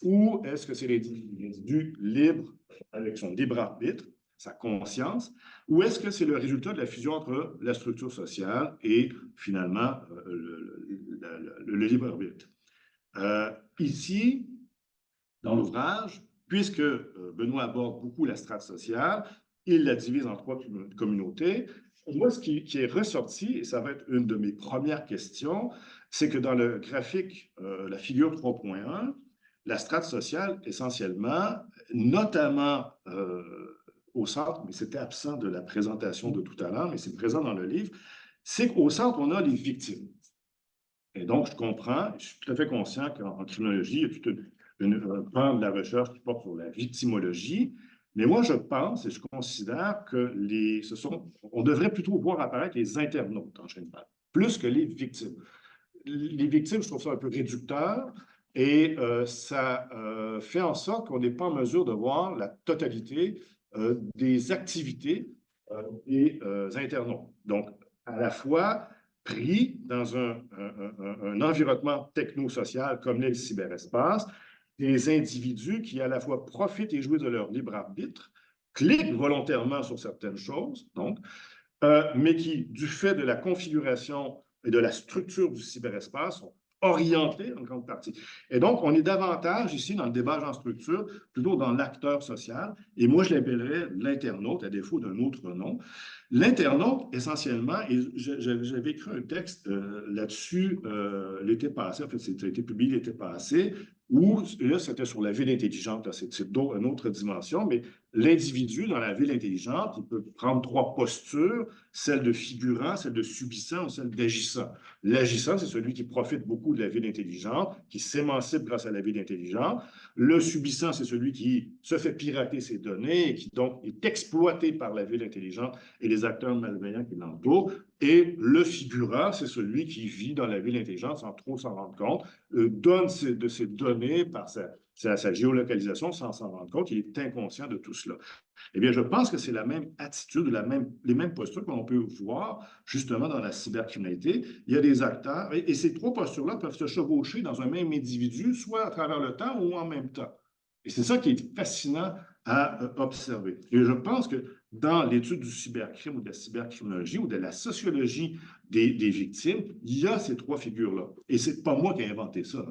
ou est-ce que c'est l'individu libre avec son libre arbitre, sa conscience, ou est-ce que c'est le résultat de la fusion entre la structure sociale et finalement le libre arbitre? Ici, dans l'ouvrage, puisque Benoît aborde beaucoup la strate sociale, il la divise en 3 communautés. Moi, ce qui est ressorti, et ça va être une de mes premières questions, c'est que dans le graphique, la figure 3.1, la strate sociale, essentiellement, notamment au centre, mais c'était absent de la présentation de tout à l'heure, mais c'est présent dans le livre, c'est qu'au centre, on a les victimes. Et donc, je comprends, je suis tout à fait conscient qu'en criminologie, il y a tout un pan de la recherche qui porte sur la victimologie. Mais moi, je pense et je considère que on devrait plutôt voir apparaître les internautes en général, plus que les victimes. Les victimes, je trouve ça un peu réducteur et ça fait en sorte qu'on n'est pas en mesure de voir la totalité des activités des internautes. Donc, à la fois pris dans un environnement technosocial comme l'est le cyberespace, des individus qui à la fois profitent et jouissent de leur libre arbitre, cliquent volontairement sur certaines choses, donc, mais qui, du fait de la configuration et de la structure du cyberespace, sont orientés en grande partie. Et donc, on est davantage ici dans le débat en structure, plutôt dans l'acteur social, et moi, je l'appellerais l'internaute, à défaut d'un autre nom. L'internaute, essentiellement, et j'avais écrit un texte là-dessus l'été passé, en fait, ça a été publié l'été passé, où là, c'était sur la ville intelligente, c'est une autre dimension, mais l'individu dans la ville intelligente, il peut prendre 3 postures, celle de figurant, celle de subissant ou celle d'agissant. L'agissant, c'est celui qui profite beaucoup de la ville intelligente, qui s'émancipe grâce à la ville intelligente. Le subissant, c'est celui qui se fait pirater ses données et qui donc est exploité par la ville intelligente et les acteurs malveillants qui l'entourent. Et le figurant, c'est celui qui vit dans la ville intelligente sans trop s'en rendre compte, donne de ses données par sa géolocalisation sans s'en rendre compte. Il est inconscient de tout cela. Eh bien, je pense que c'est la même attitude, les mêmes postures qu'on peut voir justement dans la cybercriminalité. Il y a des acteurs, et ces 3 postures-là peuvent se chevaucher dans un même individu, soit à travers le temps ou en même temps. Et c'est ça qui est fascinant à observer. Et je pense que dans l'étude du cybercrime ou de la cybercriminologie ou de la sociologie des victimes, il y a ces 3 figures-là. Et c'est pas moi qui ai inventé ça,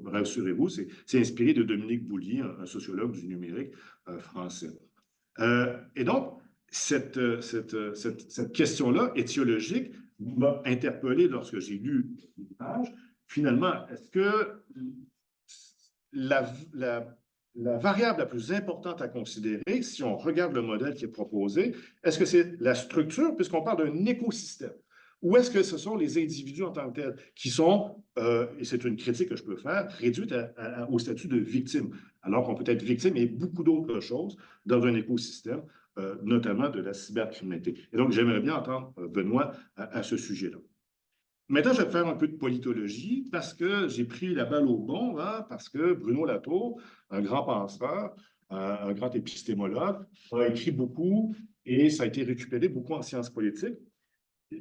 rassurez-vous, c'est inspiré de Dominique Boulier, un sociologue du numérique français. Et donc, cette question-là, étiologique, m'a interpellé lorsque j'ai lu l'ouvrage. Finalement, est-ce que la variable la plus importante à considérer, si on regarde le modèle qui est proposé, est-ce que c'est la structure, puisqu'on parle d'un écosystème, ou est-ce que ce sont les individus en tant que tels qui sont, et c'est une critique que je peux faire, réduites au statut de victime, alors qu'on peut être victime et beaucoup d'autres choses dans un écosystème, notamment de la cybercriminalité. Et donc, j'aimerais bien entendre Benoît à ce sujet-là. Maintenant, je vais faire un peu de politologie parce que j'ai pris la balle au bon, hein, parce que Bruno Latour, un grand penseur, un grand épistémologue, a écrit beaucoup et ça a été récupéré beaucoup en sciences politiques,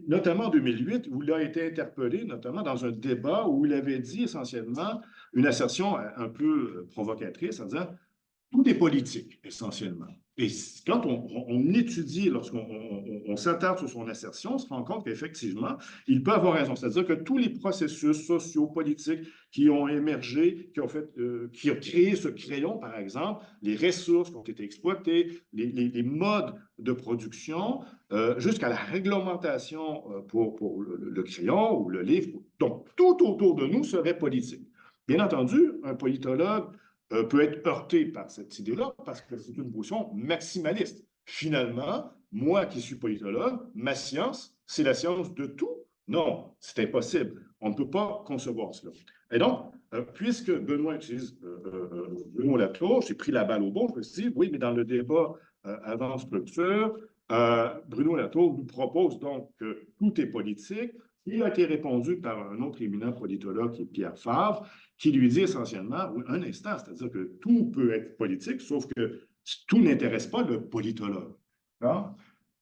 notamment en 2008, où il a été interpellé, notamment dans un débat où il avait dit essentiellement une assertion un peu provocatrice, en disant « tout est politique, essentiellement ». Et quand on étudie, lorsqu'on s'attarde sur son assertion, on se rend compte qu'effectivement, il peut avoir raison. C'est-à-dire que tous les processus sociaux, politiques qui ont émergé, qui ont créé ce crayon, par exemple, les ressources qui ont été exploitées, les modes de production, jusqu'à la réglementation pour le crayon ou le livre. Donc, tout autour de nous serait politique. Bien entendu, un politologue peut être heurté par cette idée-là parce que c'est une position maximaliste. Finalement, moi qui suis politologue, ma science, c'est la science de tout. Non, c'est impossible. On ne peut pas concevoir cela. Et donc, puisque Benoît utilise Bruno Latour, j'ai pris la balle au bon, je me suis dit, oui, mais dans le débat avant structure, Bruno Latour nous propose donc que tout est politique. Il a été répondu par un autre éminent politologue qui est Pierre Favre, qui lui dit essentiellement, oui, un instant, c'est-à-dire que tout peut être politique, sauf que tout n'intéresse pas le politologue. Hein?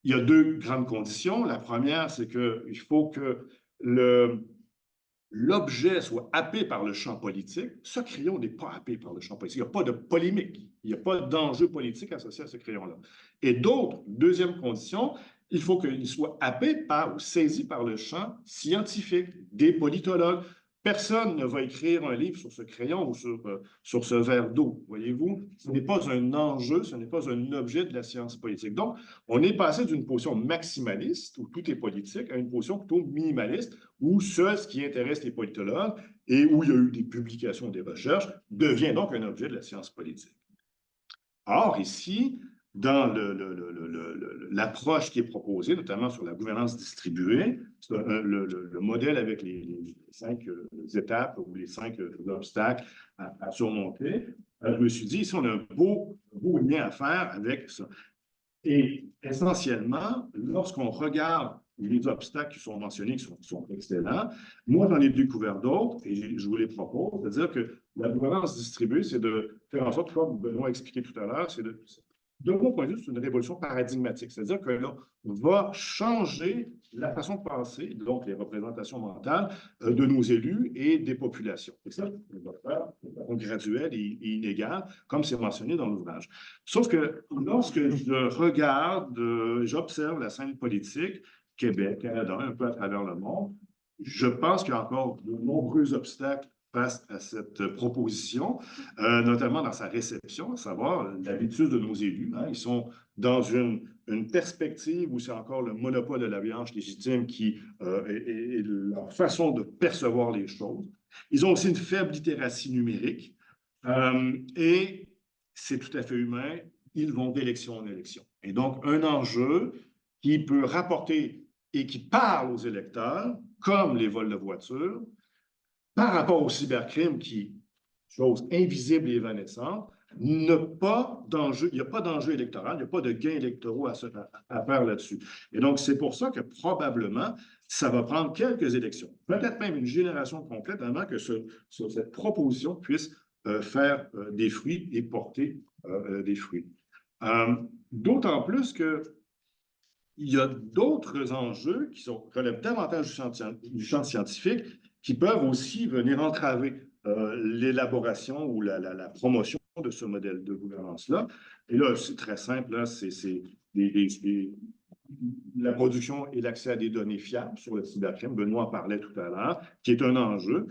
Il y a deux grandes conditions. La première, c'est qu'il faut que l'objet soit happé par le champ politique. Ce crayon n'est pas happé par le champ politique. Il n'y a pas de polémique. Il n'y a pas d'enjeu politique associé à ce crayon-là. Et d'autre, deuxième condition, il faut qu'il soit happé par ou saisi par le champ scientifique, des politologues. Personne ne va écrire un livre sur ce crayon ou sur ce verre d'eau, voyez-vous? Ce n'est pas un enjeu, ce n'est pas un objet de la science politique. Donc, on est passé d'une position maximaliste, où tout est politique, à une position plutôt minimaliste, où seul ce qui intéresse les politologues et où il y a eu des publications, des recherches, devient donc un objet de la science politique. Or, ici, dans l'approche qui est proposée, notamment sur la gouvernance distribuée, le modèle avec les 5 étapes ou les 5 obstacles à surmonter, je me suis dit, ici, on a un beau lien à faire avec ça. Et essentiellement, lorsqu'on regarde les obstacles qui sont mentionnés, qui sont excellents, moi, j'en ai découvert d'autres et je vous les propose. C'est-à-dire que la gouvernance distribuée, c'est de faire en sorte, comme Benoît a expliqué tout à l'heure, de mon point de vue, c'est une révolution paradigmatique. C'est-à-dire que là, on va changer la façon de penser, donc les représentations mentales de nos élus et des populations. Et ça, on va faire de façon graduelle et inégale, comme c'est mentionné dans l'ouvrage. Sauf que lorsque je regarde, j'observe la scène politique, Québec, Canada, un peu à travers le monde, je pense qu'il y a encore de nombreux obstacles face à cette proposition, notamment dans sa réception, à savoir l'habitude de nos élus. Hein, ils sont dans une perspective où c'est encore le monopole de la violence légitime qui est leur façon de percevoir les choses. Ils ont aussi une faible littératie numérique et c'est tout à fait humain, ils vont d'élection en élection. Et donc, un enjeu qui peut rapporter et qui parle aux électeurs, comme les vols de voitures, par rapport au cybercrime qui, chose invisible et évanescente, il n'y a pas d'enjeu électoral, il n'y a pas de gains électoraux à faire là-dessus. Et donc, c'est pour ça que probablement, ça va prendre quelques élections, peut-être même une génération complète avant que cette proposition puisse faire des fruits et porter des fruits. D'autant plus que il y a d'autres enjeux qui relèvent davantage du champ scientifique qui peuvent aussi venir entraver l'élaboration ou la promotion de ce modèle de gouvernance-là. Et là, c'est très simple, là, c'est la production et l'accès à des données fiables sur le cybercrime. Benoît en parlait tout à l'heure, qui est un enjeu.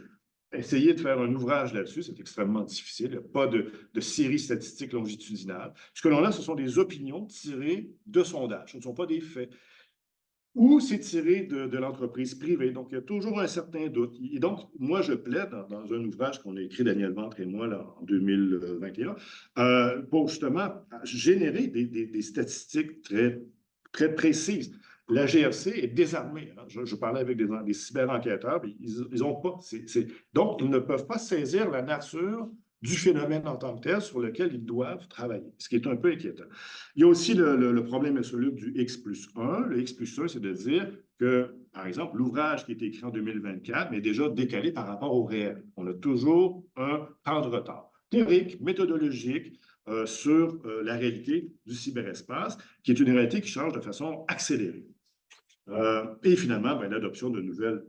Essayer de faire un ouvrage là-dessus, c'est extrêmement difficile. Il n'y a pas de série statistique longitudinale. Ce que l'on a, ce sont des opinions tirées de sondages. Ce ne sont pas des faits. ou c'est tiré de l'entreprise privée. Donc, il y a toujours un certain doute. Et donc, moi, je plaide dans un ouvrage qu'on a écrit, Daniel Ventre et moi, là, en 2021, pour justement générer des statistiques très précises. La GRC est désarmée. Hein. Je parlais avec des cyber-enquêteurs, ils n'ont pas. Donc, ils ne peuvent pas saisir la nature du phénomène en tant que tel sur lequel ils doivent travailler, ce qui est un peu inquiétant. Il y a aussi le problème insoluble du X+1. Le X+1, c'est de dire que, par exemple, l'ouvrage qui a été écrit en 2024 est déjà décalé par rapport au réel. On a toujours un temps de retard théorique, méthodologique, sur la réalité du cyberespace, qui est une réalité qui change de façon accélérée. Et finalement, l'adoption de nouvelles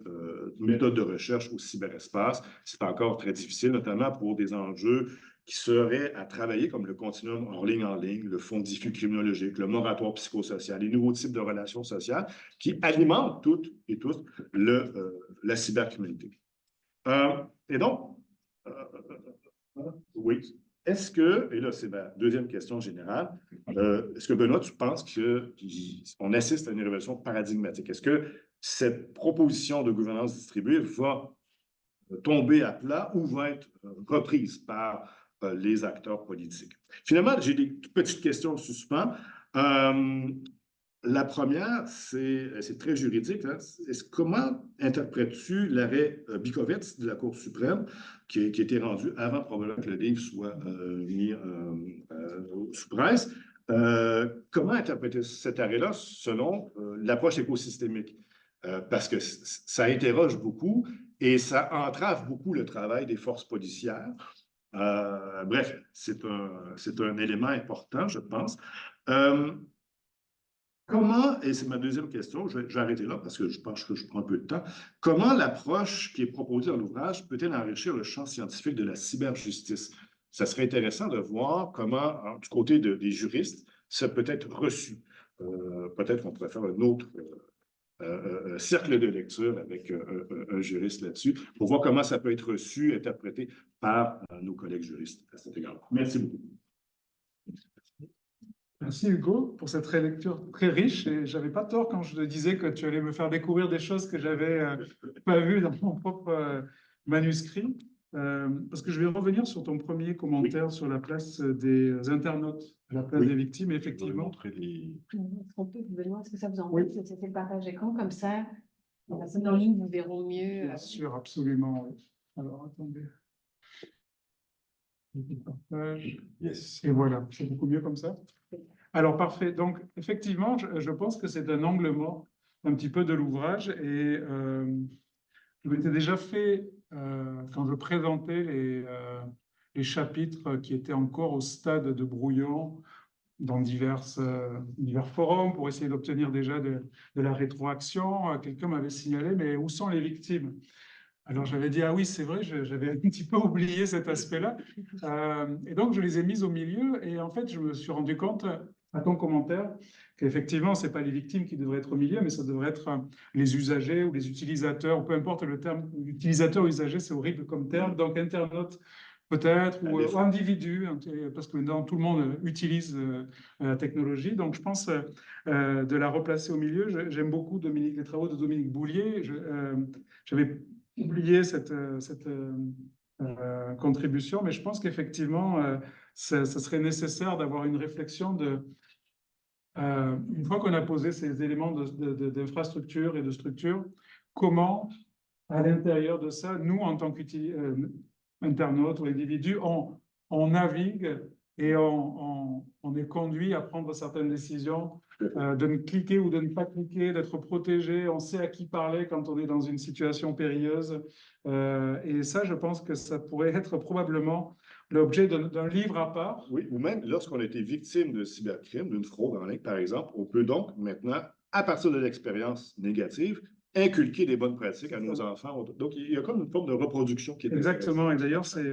méthodes de recherche au cyberespace, c'est encore très difficile, notamment pour des enjeux qui seraient à travailler comme le continuum en ligne, le fonds diffus criminologique, le moratoire psychosocial, les nouveaux types de relations sociales qui alimentent toutes et tous la cybercriminalité. Et donc, oui, est-ce que, et là c'est ma deuxième question générale, est-ce que Benoît, tu penses qu'on assiste à une révolution paradigmatique? Est-ce que cette proposition de gouvernance distribuée va tomber à plat ou va être reprise par les acteurs politiques? Finalement, j'ai des petites questions de suspens. La première, c'est très juridique. Hein. Comment interprètes-tu l'arrêt Bicovitz de la Cour suprême qui a été rendu avant probablement que le livre soit mis sous presse? Comment interpréter cet arrêt-là selon l'approche écosystémique? Parce que ça interroge beaucoup et ça entrave beaucoup le travail des forces policières. Bref, c'est un élément important, je pense. Comment, et c'est ma deuxième question, je vais arrêter là parce que je pense que je prends un peu de temps, comment l'approche qui est proposée dans l'ouvrage peut-elle enrichir le champ scientifique de la cyberjustice? Ça serait intéressant de voir comment, du côté des juristes, ça peut être reçu. Peut-être qu'on pourrait faire un autre cercle de lecture avec un juriste là-dessus pour voir comment ça peut être reçu, interprété par nos collègues juristes à cet égard. Merci beaucoup. Merci Hugo pour cette relecture très riche et j'avais pas tort quand je te disais que tu allais me faire découvrir des choses que j'avais pas vues dans mon propre manuscrit. Parce que je vais revenir sur ton premier commentaire sur la place des internautes, la place des victimes, effectivement. Benoît, est-ce que ça vous Oui. embête de cesser le partage d'écran comme ça? Les personnes en ligne vous verront mieux. Bien sûr, absolument. Oui. Alors, attendez. Je partage. Yes. Et voilà, c'est beaucoup mieux comme ça. Alors, parfait. Donc, effectivement, je pense que c'est un angle mort un petit peu de l'ouvrage. Et je m'étais déjà fait, quand je présentais les chapitres qui étaient encore au stade de brouillon dans divers forums pour essayer d'obtenir déjà de la rétroaction, quelqu'un m'avait signalé, mais où sont les victimes? Alors j'avais dit, ah oui, c'est vrai, j'avais un petit peu oublié cet aspect-là. Et donc je les ai mises au milieu et en fait je me suis rendu compte à ton commentaire qu'effectivement ce n'est pas les victimes qui devraient être au milieu, mais ça devrait être les usagers ou les utilisateurs, peu importe le terme, utilisateur ou usager, c'est horrible comme terme, donc internaute peut-être, ou individu, parce que maintenant tout le monde utilise la technologie, donc je pense de la replacer au milieu. J'aime beaucoup les travaux de Dominique Boulier, j'avais oublié cette contribution, mais je pense qu'effectivement, ça serait nécessaire d'avoir une réflexion une fois qu'on a posé ces éléments d'infrastructure et de structure, comment, à l'intérieur de ça, nous, en tant qu'internautes ou individus, on navigue et on est conduit à prendre certaines décisions, de ne cliquer ou de ne pas cliquer, d'être protégé, on sait à qui parler quand on est dans une situation périlleuse. Et ça, je pense que ça pourrait être probablement l'objet d'un livre à part. Oui, ou même lorsqu'on a été victime de cybercrime, d'une fraude en ligne, par exemple, on peut donc maintenant, à partir de l'expérience négative, inculquer des bonnes pratiques à nos enfants. Donc, il y a comme une forme de reproduction qui est exactement. Et d'ailleurs, c'est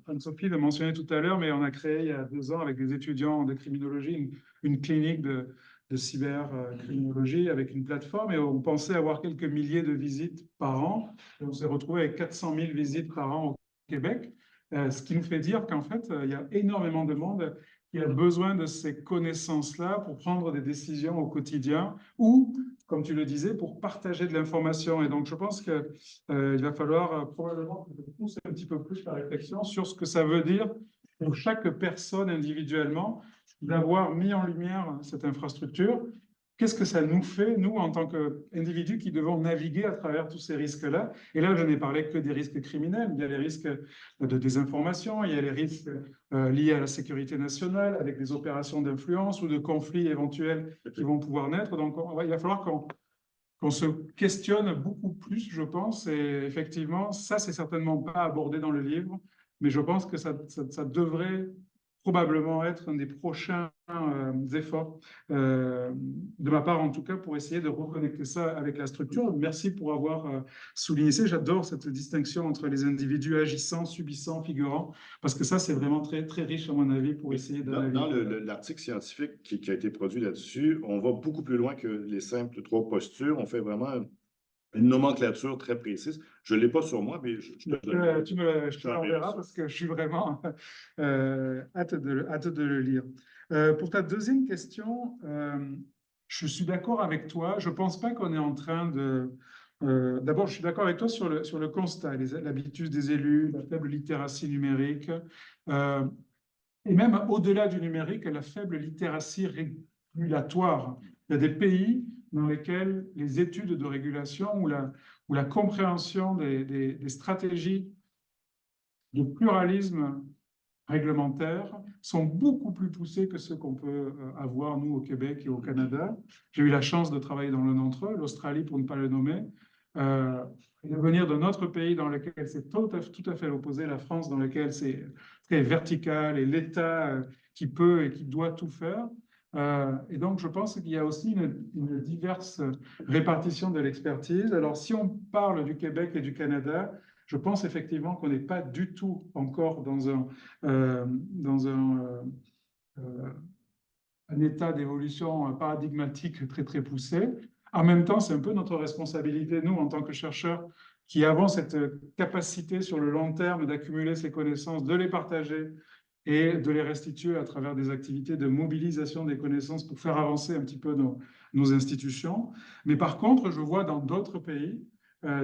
Anne-Sophie le mentionnait tout à l'heure, mais on a créé il y a 2 ans avec des étudiants de criminologie une clinique de cybercriminologie avec une plateforme et on pensait avoir quelques milliers de visites par an. Et on s'est retrouvé avec 400 000 visites par an au Québec, ce qui nous fait dire qu'en fait, il y a énormément de monde qui a besoin de ces connaissances-là pour prendre des décisions au quotidien ou, comme tu le disais, pour partager de l'information. Et donc, je pense qu'il va falloir probablement pousser un petit peu plus la réflexion sur ce que ça veut dire pour chaque personne individuellement d'avoir mis en lumière cette infrastructure. Qu'est-ce que ça nous fait, nous, en tant qu'individus qui devons naviguer à travers tous ces risques-là? Et là, je n'ai parlé que des risques criminels. Il y a les risques de désinformation, il y a les risques liés à la sécurité nationale, avec des opérations d'influence ou de conflits éventuels qui vont pouvoir naître. Donc, il va falloir qu'on se questionne beaucoup plus, je pense. Et effectivement, ça, c'est certainement pas abordé dans le livre, mais je pense que ça devrait probablement être un des prochains efforts, de ma part en tout cas, pour essayer de reconnecter ça avec la structure. Merci pour avoir souligné ça. J'adore cette distinction entre les individus agissants, subissants, figurants, parce que ça, c'est vraiment très, très riche, à mon avis, pour essayer de Dans l'article scientifique qui a été produit là-dessus, on va beaucoup plus loin que les simples 3 postures. On fait vraiment une nomenclature très précise. Je ne l'ai pas sur moi, mais je te l'enverras parce que je suis vraiment hâte de le lire. Pour ta deuxième question, je suis d'accord avec toi. Je ne pense pas qu'on est en train de... D'abord, je suis d'accord avec toi sur le constat, l'habitus des élus, la faible littératie numérique, et même au-delà du numérique, la faible littératie régulatoire. Il y a des pays dans lesquels les études de régulation ou la compréhension des stratégies de pluralisme réglementaire sont beaucoup plus poussées que ce qu'on peut avoir, nous, au Québec et au Canada. J'ai eu la chance de travailler dans l'un d'entre eux, l'Australie, pour ne pas le nommer, et de venir d'un autre pays dans lequel c'est tout à fait l'opposé, la France, dans lequel c'est très vertical et l'État qui peut et qui doit tout faire. Et donc, je pense qu'il y a aussi une diverse répartition de l'expertise. Alors, si on parle du Québec et du Canada, je pense effectivement qu'on n'est pas du tout encore dans un état d'évolution paradigmatique très, très poussé. En même temps, c'est un peu notre responsabilité, nous, en tant que chercheurs, qui avons cette capacité sur le long terme d'accumuler ces connaissances, de les partager et de les restituer à travers des activités de mobilisation des connaissances pour faire avancer un petit peu nos institutions. Mais par contre, je vois dans d'autres pays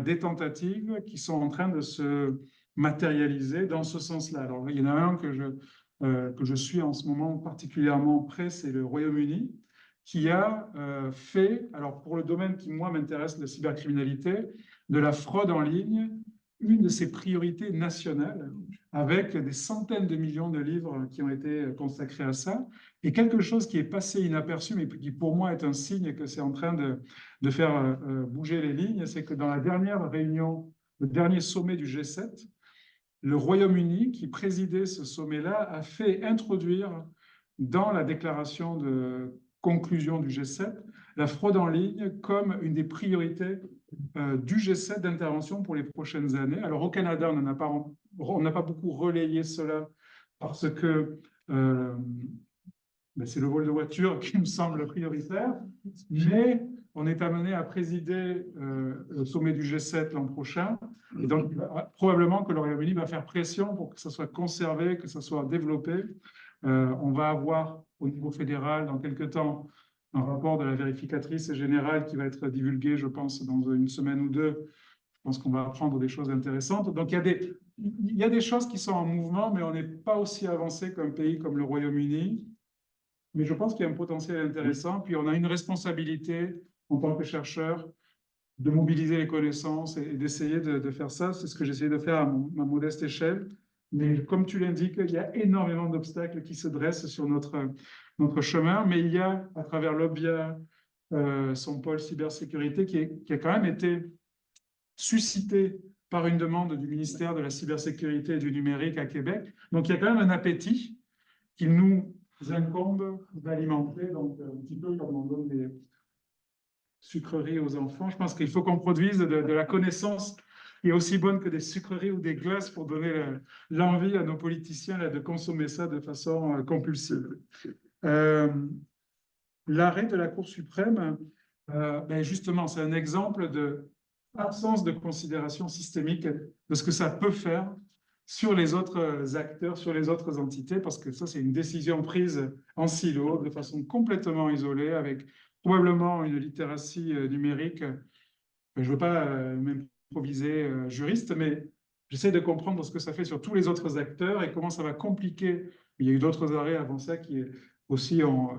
des tentatives qui sont en train de se matérialiser dans ce sens-là. Alors, il y en a un que je suis en ce moment particulièrement près, c'est le Royaume-Uni, qui a fait, alors pour le domaine qui, moi, m'intéresse, la cybercriminalité, de la fraude en ligne, une de ses priorités nationales, avec des centaines de millions de livres qui ont été consacrés à ça, et quelque chose qui est passé inaperçu, mais qui pour moi est un signe que c'est en train de faire bouger les lignes, c'est que dans la dernière réunion, le dernier sommet du G7, le Royaume-Uni, qui présidait ce sommet-là, a fait introduire dans la déclaration de conclusion du G7 la fraude en ligne comme une des priorités du G7 d'intervention pour les prochaines années. Alors au Canada, on n'a pas beaucoup relayé cela parce que c'est le vol de voiture qui me semble prioritaire, mais on est amené à présider le sommet du G7 l'an prochain, et donc probablement que le Royaume-Uni va faire pression pour que ça soit conservé, que ça soit développé. On va avoir au niveau fédéral dans quelques temps un rapport de la vérificatrice générale qui va être divulgué, je pense, dans une semaine ou deux. Je pense qu'on va apprendre des choses intéressantes. Donc, il y a des choses qui sont en mouvement, mais on n'est pas aussi avancé qu'un pays comme le Royaume-Uni. Mais je pense qu'il y a un potentiel intéressant. Puis, on a une responsabilité en tant que chercheur de mobiliser les connaissances et d'essayer de faire ça. C'est ce que j'essaie de faire à ma modeste échelle. Mais comme tu l'indiques, il y a énormément d'obstacles qui se dressent sur notre chemin. Mais il y a, à travers l'OBIA, son pôle cybersécurité, qui a quand même été suscité par une demande du ministère de la Cybersécurité et du Numérique à Québec. Donc, il y a quand même un appétit qu'il nous incombe d'alimenter. Donc, un petit peu comme on donne des sucreries aux enfants. Je pense qu'il faut qu'on produise de la connaissance qui est aussi bonne que des sucreries ou des glaces pour donner l'envie à nos politiciens là, de consommer ça de façon compulsive. L'arrêt de la Cour suprême, justement, c'est un exemple de absence de considération systémique de ce que ça peut faire sur les autres acteurs, sur les autres entités, parce que ça, c'est une décision prise en silo, de façon complètement isolée, avec probablement une littératie numérique. Je ne veux pas m'improviser juriste, mais j'essaie de comprendre ce que ça fait sur tous les autres acteurs et comment ça va compliquer. Il y a eu d'autres arrêts avant ça qui aussi ont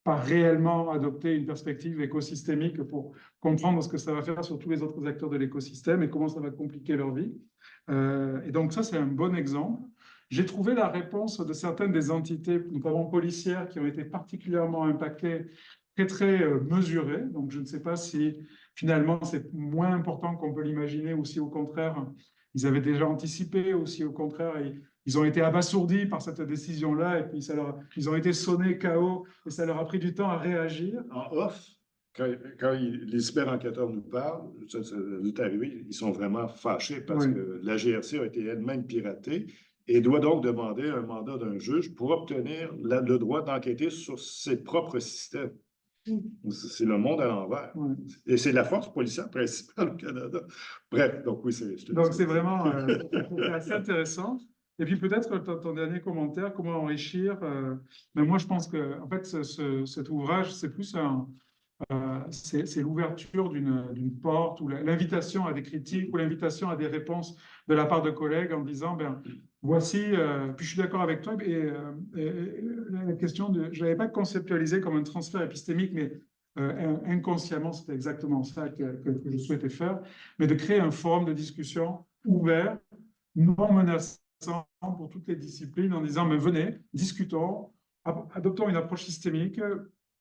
pas réellement adopté une perspective écosystémique pour comprendre ce que ça va faire sur tous les autres acteurs de l'écosystème et comment ça va compliquer leur vie. Et donc ça, c'est un bon exemple. J'ai trouvé la réponse de certaines des entités, notamment policières, qui ont été particulièrement impactées, très mesurée. Donc je ne sais pas si finalement c'est moins important qu'on peut l'imaginer ou si au contraire, ils avaient déjà anticipé ou si au contraire, ils ont été abasourdis par cette décision-là et puis ils ont été sonnés KO et ça leur a pris du temps à réagir. En off, quand les cyber-enquêteurs nous parlent, ça est arrivé, ils sont vraiment fâchés parce Oui. que la GRC a été elle-même piratée et doit donc demander un mandat d'un juge pour obtenir le droit d'enquêter sur ses propres systèmes. C'est le monde à l'envers. Oui. Et c'est la force policière principale au Canada. Bref, donc oui, Donc c'est vraiment c'est assez intéressant. Et puis peut-être ton dernier commentaire, comment enrichir. Mais moi je pense que en fait cet ouvrage c'est plus c'est l'ouverture d'une porte ou l'invitation à des critiques ou l'invitation à des réponses de la part de collègues en disant ben voici. Puis je suis d'accord avec toi et la question je l'avais pas conceptualisé comme un transfert épistémique, mais inconsciemment c'était exactement ça que je souhaitais faire, mais de créer un forum de discussion ouvert, non menaçant pour toutes les disciplines, en disant mais venez, discutons, adoptons une approche systémique.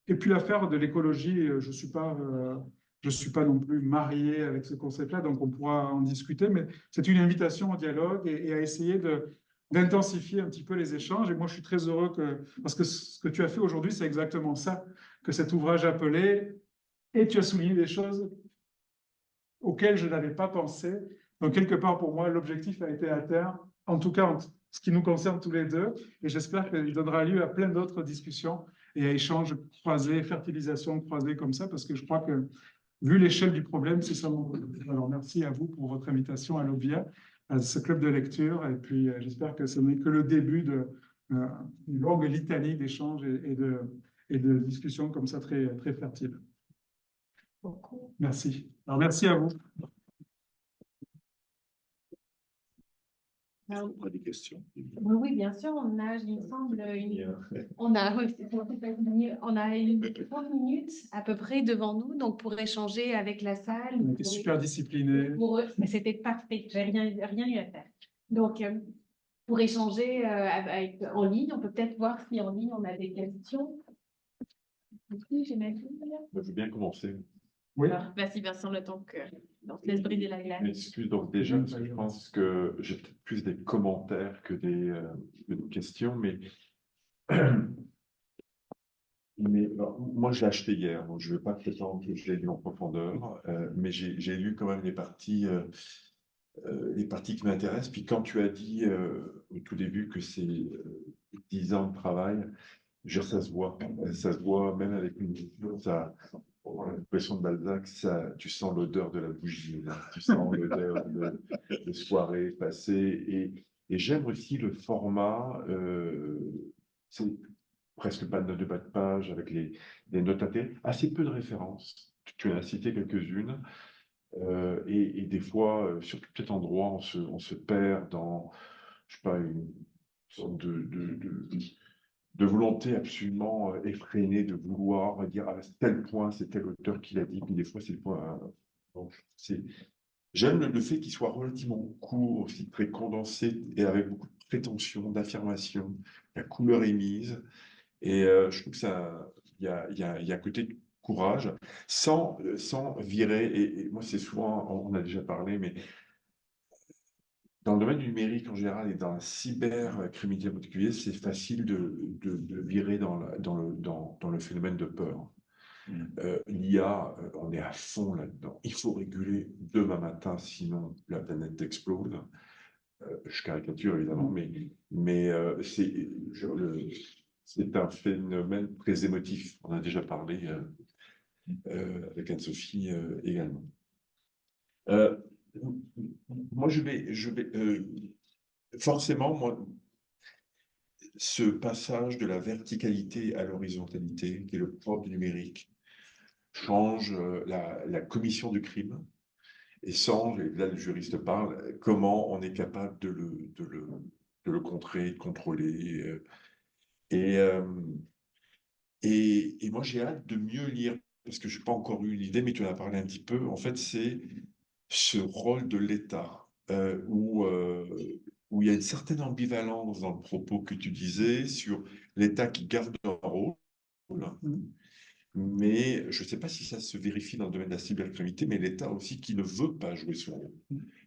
Et puis l'affaire de l'écologie, je suis pas non plus marié avec ce concept-là, donc on pourra en discuter, mais c'est une invitation au dialogue et à essayer d'intensifier un petit peu les échanges. Et moi, je suis très heureux parce que ce que tu as fait aujourd'hui, c'est exactement ça que cet ouvrage appelait, et tu as souligné des choses auxquelles je n'avais pas pensé. Donc, quelque part, pour moi, l'objectif a été atteint, en tout cas en ce qui nous concerne tous les deux, et j'espère qu'il donnera lieu à plein d'autres discussions et à échanges croisés, fertilisation croisée comme ça, parce que je crois que, vu l'échelle du problème, c'est ça mon rôle. Alors, merci à vous pour votre invitation à l'OBIA, à ce club de lecture, et puis j'espère que ce n'est que le début d'une longue litanie d'échanges et de discussions comme ça très, très fertiles. Merci. Alors, merci à vous. On a des questions. Oui, bien sûr, on a, il me semble, on a 30 minutes à peu près devant nous, donc pour échanger avec la salle. On était super disciplinés. Mais c'était parfait, j'ai rien eu à faire. Donc, pour échanger en ligne, on peut peut-être voir si en ligne on a des questions. Oui, j'imagine. Je veux bien commencer. Oui. Vas-y, Vincent, le temps qu'on se laisse briser la glace. Excuse donc déjà, parce que je pense que j'ai peut-être plus des commentaires que des questions, mais, alors, moi je l'ai acheté hier, donc je ne vais pas prétendre que je l'ai lu en profondeur, mais j'ai lu quand même les parties qui m'intéressent. Puis quand tu as dit au tout début que c'est 10 ans de travail, ça se voit même avec une lecture, ça. Pour l'expression de Balzac, tu sens l'odeur de la bougie, là. Tu sens l'odeur de soirée passée. Et j'aime aussi le format, c'est presque pas de notes de bas de page avec des notes intérieures, assez peu de références. Tu en as cité quelques-unes. Et des fois, sur peut-être endroit, on se perd dans, je sais pas, une sorte de volonté absolument effrénée de vouloir dire à tel point, c'est tel auteur qui l'a dit, puis des fois c'est le point. Donc, j'aime le fait qu'il soit relativement court, aussi très condensé et avec beaucoup de prétention, d'affirmation. La couleur est mise et je trouve que il y a un côté de courage sans virer. Et moi, c'est souvent, on a déjà parlé, mais dans le domaine du numérique en général et dans la cybercriminalité en particulier, c'est facile de virer dans le phénomène de peur. L'IA, on est à fond là-dedans. Il faut réguler demain matin, sinon la planète explose. Je caricature évidemment, mais c'est un phénomène très émotif. On a déjà parlé avec Anne-Sophie également. moi, forcément, moi, ce passage de la verticalité à l'horizontalité, qui est le propre du numérique, change la commission du crime et change, et là le juriste parle, comment on est capable de le contrer, de contrôler. Et, euh, et moi, j'ai hâte de mieux lire, parce que je n'ai pas encore eu l'idée, mais tu en as parlé un petit peu. En fait, c'est ce rôle de l'État, où il y a une certaine ambivalence dans le propos que tu disais sur l'État qui garde un rôle, mais je ne sais pas si ça se vérifie dans le domaine de la cybercriminalité, mais l'État aussi qui ne veut pas jouer son rôle,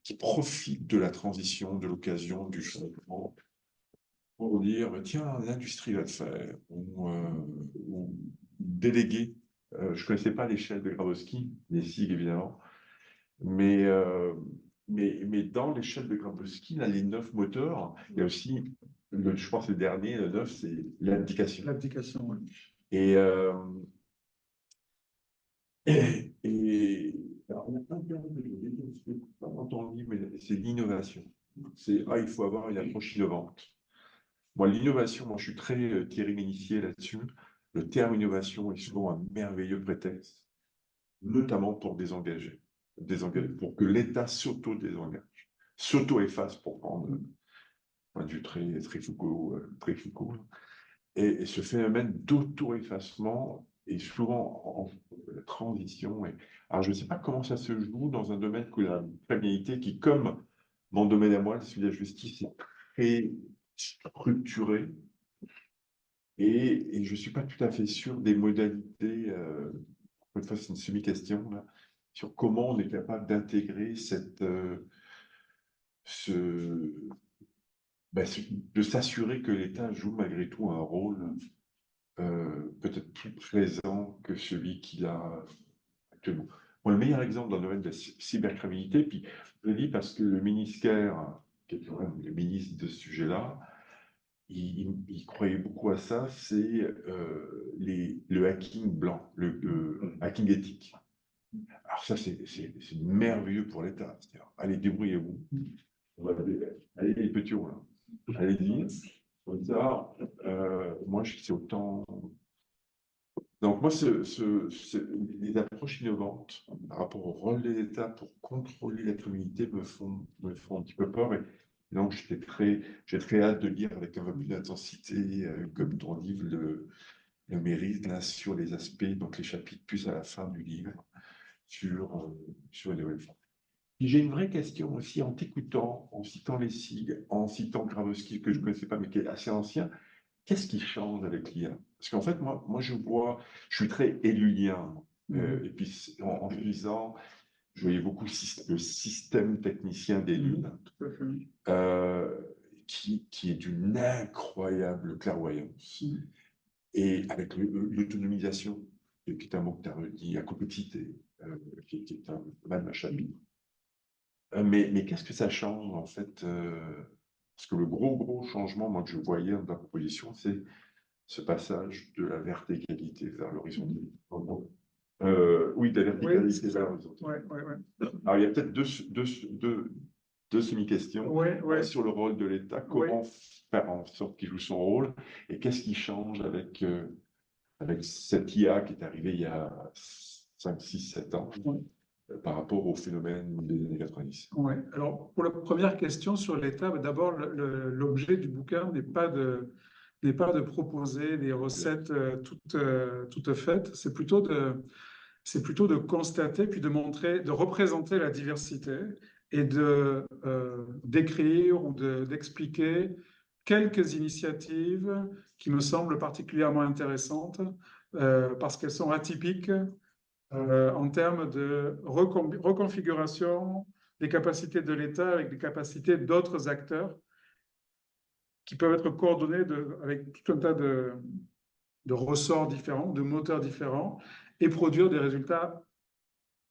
qui profite de la transition, de l'occasion, du changement, pour dire, tiens, l'industrie va le faire, ou déléguer. Je ne connaissais pas l'échelle de Grabowski, les SIG évidemment, mais, mais dans l'échelle de Grabowski, là, les 9 moteurs, il y a aussi, je pense, le dernier, le 9, c'est l'abdication. L'abdication, oui. Et, alors, on a pas pas entendu, mais c'est l'innovation. Il faut avoir une approche innovante. Moi, l'innovation, moi, je suis très Thierry Ménissier là-dessus. Le terme innovation est souvent un merveilleux prétexte, notamment pour désengager, pour que l'État s'auto-désengage, s'auto-efface, pour prendre un point de vue très Foucault, très Foucault. Et ce phénomène d'auto-effacement est souvent en transition. Alors, je ne sais pas comment ça se joue dans un domaine que la criminalité, qui, comme mon domaine à moi, celui de la justice, est très structuré. Et je ne suis pas tout à fait sûr des modalités, une fois c'est une semi-question, là, sur comment on est capable d'intégrer de s'assurer que l'État joue malgré tout un rôle peut-être plus présent que celui qu'il a actuellement. Bon, le meilleur exemple dans le domaine de la cybercriminalité, puis je le dis parce que le ministère, qui est quand même le ministre de ce sujet-là, il croyait beaucoup à ça, c'est le hacking blanc, le hacking éthique. Alors ça, c'est merveilleux pour l'État. Allez, débrouillez-vous. Allez, les petits là. Allez-y. Comme ça, moi, c'est autant... Donc moi, les approches innovantes par rapport au rôle de l'État pour contrôler la criminalité me font un petit peu peur. Et donc j'ai très hâte de lire avec un peu plus d'intensité, comme ton livre le mérite, là, sur les aspects, donc les chapitres plus à la fin du livre, sur les nouvelles formes. J'ai une vraie question aussi en t'écoutant, en citant les SIG, en citant Grabowski, que je ne connaissais pas, mais qui est assez ancien. Qu'est-ce qui change avec l'IA? Parce qu'en fait, moi, je suis très élulien. Et puis, en lisant, je voyais beaucoup le système technicien d'Élule, qui est d'une incroyable clairvoyance. Et avec l'autonomisation, qui est un mot que tu as redit, la complexité, qui est même un chapitre. Mais qu'est-ce que ça change, en fait parce que le gros changement, moi, que je voyais dans la proposition, c'est ce passage de la verticalité vers l'horizontalité. Oui, de la verticalité vers l'horizontalité. Alors, il y a peut-être deux semi-questions sur le rôle de l'État. Comment faire en sorte qu'il joue son rôle et qu'est-ce qui change avec cette IA qui est arrivée il y a 5, 6, 7 ans par rapport au phénomène des années 90. Oui, alors pour la première question sur l'État, d'abord, l'objet du bouquin n'est pas de proposer des recettes toutes faites, c'est plutôt de constater, puis de montrer, de représenter la diversité et d'écrire ou d'expliquer quelques initiatives qui me semblent particulièrement intéressantes parce qu'elles sont atypiques en termes de reconfiguration des capacités de l'État avec des capacités d'autres acteurs qui peuvent être coordonnés avec tout un tas de ressorts différents, de moteurs différents, et produire des résultats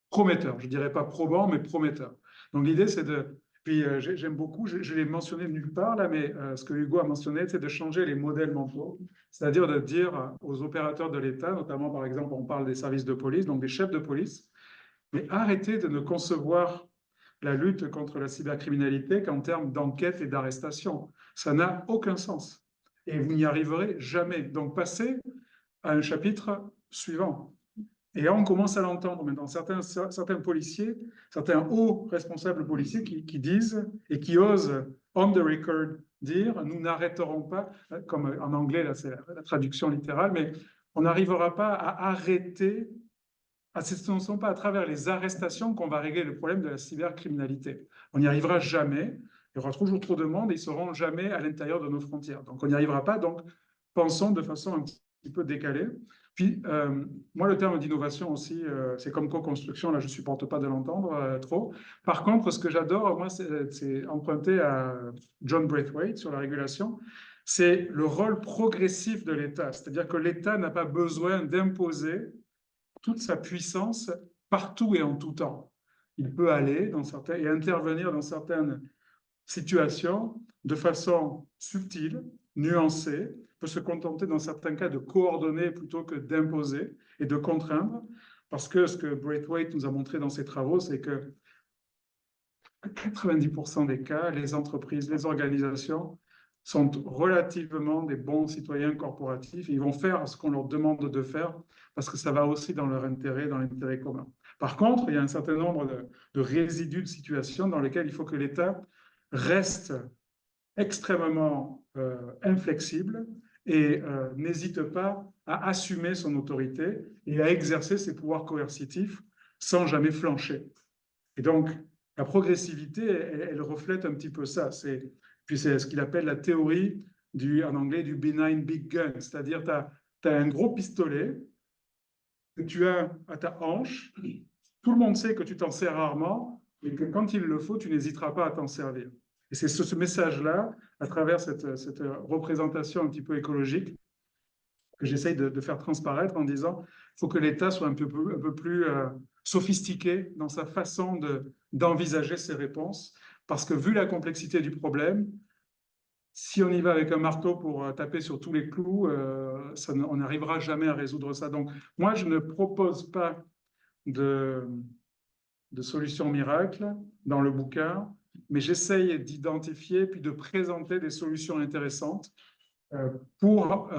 prometteurs. Je ne dirais pas probants, mais prometteurs. Donc l'idée, c'est de... Puis j'aime beaucoup, je l'ai mentionné nulle part là, mais ce que Hugo a mentionné, c'est de changer les modèles mentaux, c'est-à-dire de dire aux opérateurs de l'État, notamment par exemple, on parle des services de police, donc des chefs de police, mais arrêtez de ne concevoir la lutte contre la cybercriminalité qu'en termes d'enquête et d'arrestation. Ça n'a aucun sens. Et vous n'y arriverez jamais. Donc, passez à un chapitre suivant. Et là, on commence à l'entendre maintenant. Certains policiers, certains hauts responsables policiers qui disent et qui osent, on the record, dire nous n'arrêterons pas, comme en anglais, là c'est la traduction littérale, mais on n'arrivera pas à arrêter, ce ne sont pas à travers les arrestations qu'on va régler le problème de la cybercriminalité. On n'y arrivera jamais. Il y aura toujours trop de monde et ils ne seront jamais à l'intérieur de nos frontières. Donc on n'y arrivera pas. Donc pensons de façon un petit peu décalée. Puis, moi, le terme d'innovation aussi, c'est comme co-construction, là, je ne supporte pas de l'entendre trop. Par contre, ce que j'adore, moi, c'est emprunté à John Braithwaite sur la régulation, c'est le rôle progressif de l'État. C'est-à-dire que l'État n'a pas besoin d'imposer toute sa puissance partout et en tout temps. Il peut aller et intervenir dans certaines situations de façon subtile, nuancée, peut se contenter dans certains cas de coordonner plutôt que d'imposer et de contraindre, parce que ce que Braithwaite nous a montré dans ses travaux, c'est que 90% des cas, les entreprises, les organisations sont relativement des bons citoyens corporatifs et ils vont faire ce qu'on leur demande de faire parce que ça va aussi dans leur intérêt, dans l'intérêt commun. Par contre, il y a un certain nombre de résidus de situations dans lesquelles il faut que l'État reste extrêmement inflexible et n'hésite pas à assumer son autorité et à exercer ses pouvoirs coercitifs sans jamais flancher. Et donc, la progressivité, elle reflète un petit peu ça. Puis c'est ce qu'il appelle la théorie en anglais du benign big gun, c'est-à-dire tu as un gros pistolet que tu as à ta hanche, tout le monde sait que tu t'en sers rarement et que quand il le faut, tu n'hésiteras pas à t'en servir. Et c'est ce message-là, à travers cette représentation un petit peu écologique, que j'essaye de faire transparaître en disant il faut que l'État soit un peu plus sophistiqué dans sa façon d'envisager ses réponses, parce que vu la complexité du problème, si on y va avec un marteau pour taper sur tous les clous, on n'arrivera jamais à résoudre ça. Donc, moi, je ne propose pas de solution miracle dans le bouquin, mais j'essaye d'identifier puis de présenter des solutions intéressantes pour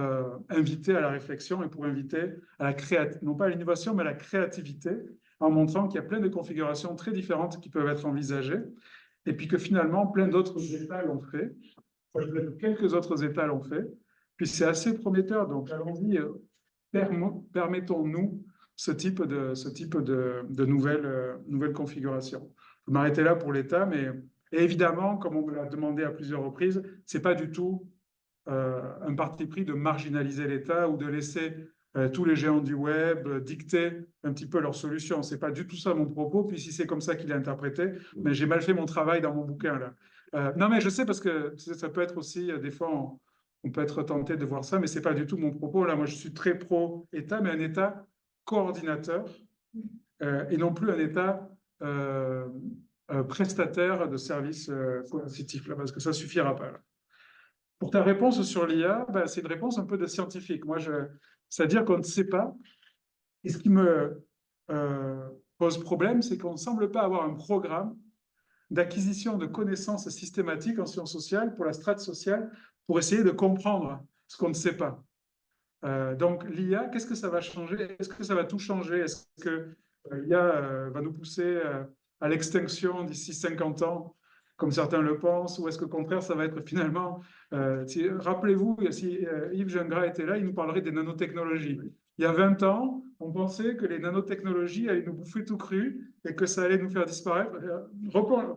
inviter à la réflexion et pour inviter à la créativité, non pas à l'innovation, mais à la créativité, en montrant qu'il y a plein de configurations très différentes qui peuvent être envisagées, et puis que finalement, plein d'autres États l'ont fait, quelques autres États l'ont fait, puis c'est assez prometteur, donc allons-y, permettons-nous ce type de nouvelles configurations. Je vais m'arrêter là pour l'État, mais évidemment, comme on me l'a demandé à plusieurs reprises, ce n'est pas du tout un parti pris de marginaliser l'État ou de laisser tous les géants du web dicter un petit peu leurs solutions. Ce n'est pas du tout ça mon propos, puis si c'est comme ça qu'il est interprété, mais j'ai mal fait mon travail dans mon bouquin là. Non, mais je sais parce que ça peut être aussi, des fois, on peut être tenté de voir ça, mais ce n'est pas du tout mon propos. Là, moi, je suis très pro-État, mais un État coordinateur et non plus un État prestataire de services coercitifs, là, parce que ça ne suffira pas. Là. Pour ta réponse sur l'IA, ben, c'est une réponse un peu de scientifique. C'est-à-dire qu'on ne sait pas. Et ce qui me pose problème, c'est qu'on ne semble pas avoir un programme d'acquisition de connaissances systématiques en sciences sociales pour la strate sociale, pour essayer de comprendre ce qu'on ne sait pas. Donc l'IA, qu'est-ce que ça va changer? Est-ce que ça va tout changer? Est-ce que l'IA va nous pousser à l'extinction d'ici 50 ans, comme certains le pensent? Ou est-ce qu'au contraire, ça va être finalement... rappelez-vous, si Yves Gingras était là, il nous parlerait des nanotechnologies. Il y a 20 ans, on pensait que les nanotechnologies allaient nous bouffer tout cru et que ça allait nous faire disparaître.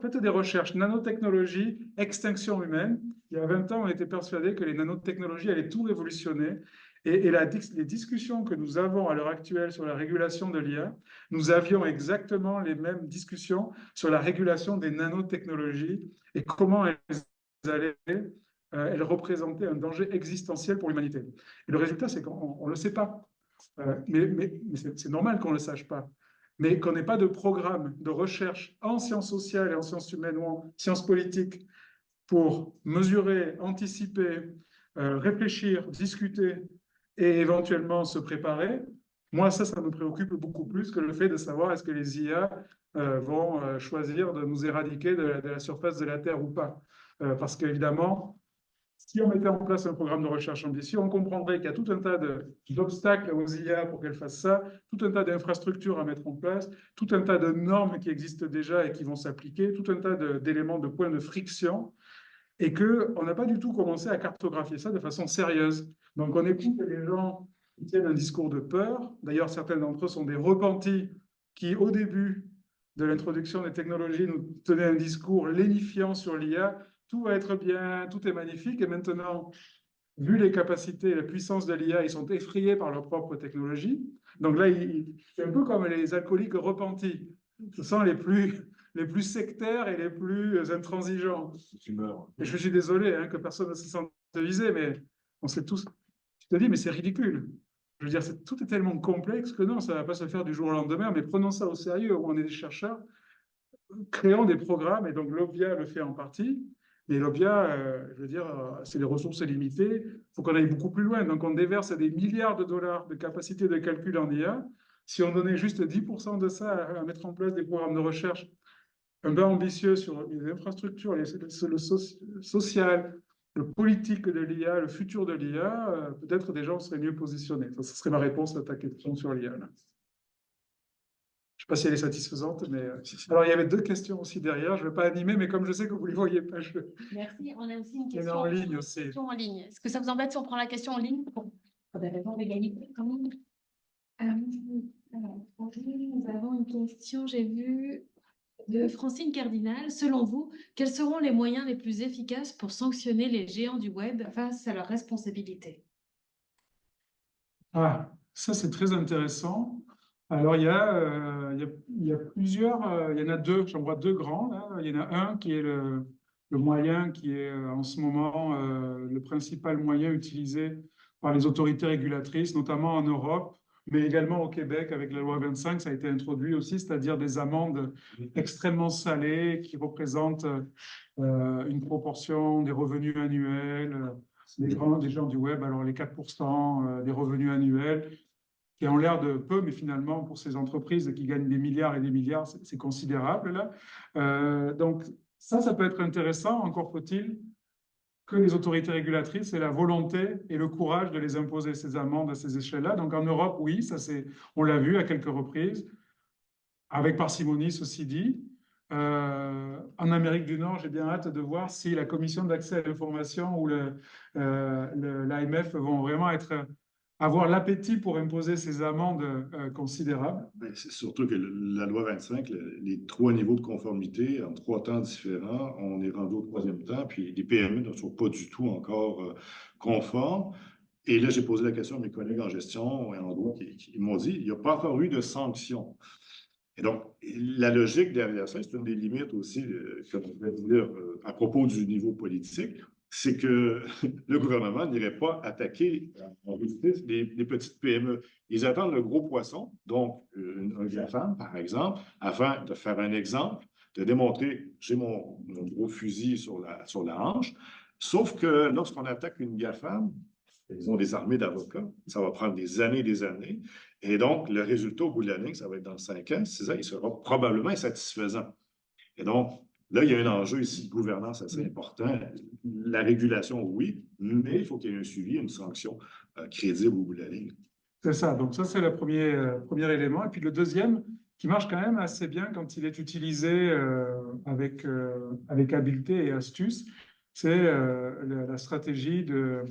Faites des recherches. Nanotechnologie, extinction humaine. Il y a 20 ans, on était persuadé que les nanotechnologies allaient tout révolutionner. Et les discussions que nous avons à l'heure actuelle sur la régulation de l'IA, nous avions exactement les mêmes discussions sur la régulation des nanotechnologies et comment elles représentaient un danger existentiel pour l'humanité. Et le résultat, c'est qu'on ne le sait pas. Mais c'est normal qu'on ne le sache pas. Mais qu'on n'ait pas de programme de recherche en sciences sociales et en sciences humaines ou en sciences politiques pour mesurer, anticiper, réfléchir, discuter et éventuellement se préparer, Moi, ça me préoccupe beaucoup plus que le fait de savoir est-ce que les IA vont choisir de nous éradiquer de la surface de la Terre ou pas. Parce qu'évidemment, si on mettait en place un programme de recherche ambitieux, on comprendrait qu'il y a tout un tas d'obstacles aux IA pour qu'elles fassent ça, tout un tas d'infrastructures à mettre en place, tout un tas de normes qui existent déjà et qui vont s'appliquer, tout un tas d'éléments, de points de friction, et qu'on n'a pas du tout commencé à cartographier ça de façon sérieuse. Donc on écoute les gens qui tiennent un discours de peur. D'ailleurs, certains d'entre eux sont des repentis qui, au début de l'introduction des technologies, nous tenaient un discours lénifiant sur l'IA. Tout va être bien, tout est magnifique. Et maintenant, vu les capacités et la puissance de l'IA, ils sont effrayés par leur propre technologie. Donc là, c'est un peu comme les alcooliques repentis. Ce sont les plus sectaires et les plus intransigeants. Tu meurs. Et je suis désolé hein, que personne ne se sente visé, mais on sait tous. Tu te dis, mais c'est ridicule. Je veux dire, tout est tellement complexe que non, ça ne va pas se faire du jour au lendemain, mais prenons ça au sérieux. On est des chercheurs, créons des programmes, et donc l'OBIA le fait en partie. Mais l'OBIA, je veux dire, c'est des ressources limitées. Il faut qu'on aille beaucoup plus loin. Donc, on déverse des milliards de dollars de capacité de calcul en IA. Si on donnait juste 10% de ça à mettre en place des programmes de recherche un peu ambitieux sur les infrastructures, le social, le politique de l'IA, le futur de l'IA, peut-être des gens seraient mieux positionnés. Ça serait ma réponse à ta question sur l'IA. Je ne sais pas si elle est satisfaisante, mais alors il y avait deux questions aussi derrière. Je ne vais pas animer, mais comme je sais que vous ne les voyez pas, je... Merci. On a aussi une Il y en a question en ligne aussi. en ligne. Est-ce que ça vous embête si on prend la question en ligne pour des raisons d'égalité quand même? Alors, nous avons une question, j'ai vu, de Francine Cardinal. Selon vous, quels seront les moyens les plus efficaces pour sanctionner les géants du web face à leurs responsabilités? Ah, ça c'est très intéressant. Alors il y a plusieurs, il y en a deux, j'en vois deux grands là. Il y en a un qui est le moyen qui est en ce moment le principal moyen utilisé par les autorités régulatrices, notamment en Europe, mais également au Québec avec la loi 25, ça a été introduit aussi, c'est-à-dire des amendes extrêmement salées qui représentent une proportion des revenus annuels des gens du web, alors les 4% des revenus annuels, qui ont l'air de peu, mais finalement, pour ces entreprises qui gagnent des milliards et des milliards, c'est considérable, là. Donc, ça peut être intéressant. Encore faut-il que les autorités régulatrices aient la volonté et le courage de les imposer, ces amendes à ces échelles-là. Donc, en Europe, oui, on l'a vu à quelques reprises, avec parcimonie, ceci dit. En Amérique du Nord, j'ai bien hâte de voir si la Commission d'accès à l'information ou l'AMF vont vraiment avoir l'appétit pour imposer ces amendes considérables. C'est surtout que la loi 25, les trois niveaux de conformité en trois temps différents, on est rendu au troisième temps, puis les PME ne sont pas du tout encore conformes. Et là, j'ai posé la question à mes collègues en gestion et en droit qui m'ont dit il n'y a pas encore eu de sanctions. Et donc, la logique derrière ça, c'est une des limites aussi, comme je vais dire, à propos du niveau politique, c'est que le gouvernement n'irait pas attaquer en justice les petites PME. Ils attendent le gros poisson, donc un GAFAM, par exemple, afin de faire un exemple, de démontrer j'ai mon gros fusil sur la hanche. Sauf que lorsqu'on attaque une GAFAM, ils ont des armées d'avocats, ça va prendre des années et des années. Et donc, le résultat au bout de l'année, ça va être dans 5 ans, 6 ans, il sera probablement insatisfaisant. Et donc, là, il y a un enjeu ici de gouvernance assez important. La régulation, oui, mais il faut qu'il y ait un suivi, une sanction crédible au bout de la ligne. C'est ça. Donc, ça, c'est le premier élément. Et puis, le deuxième, qui marche quand même assez bien quand il est utilisé avec habileté et astuce, c'est la stratégie de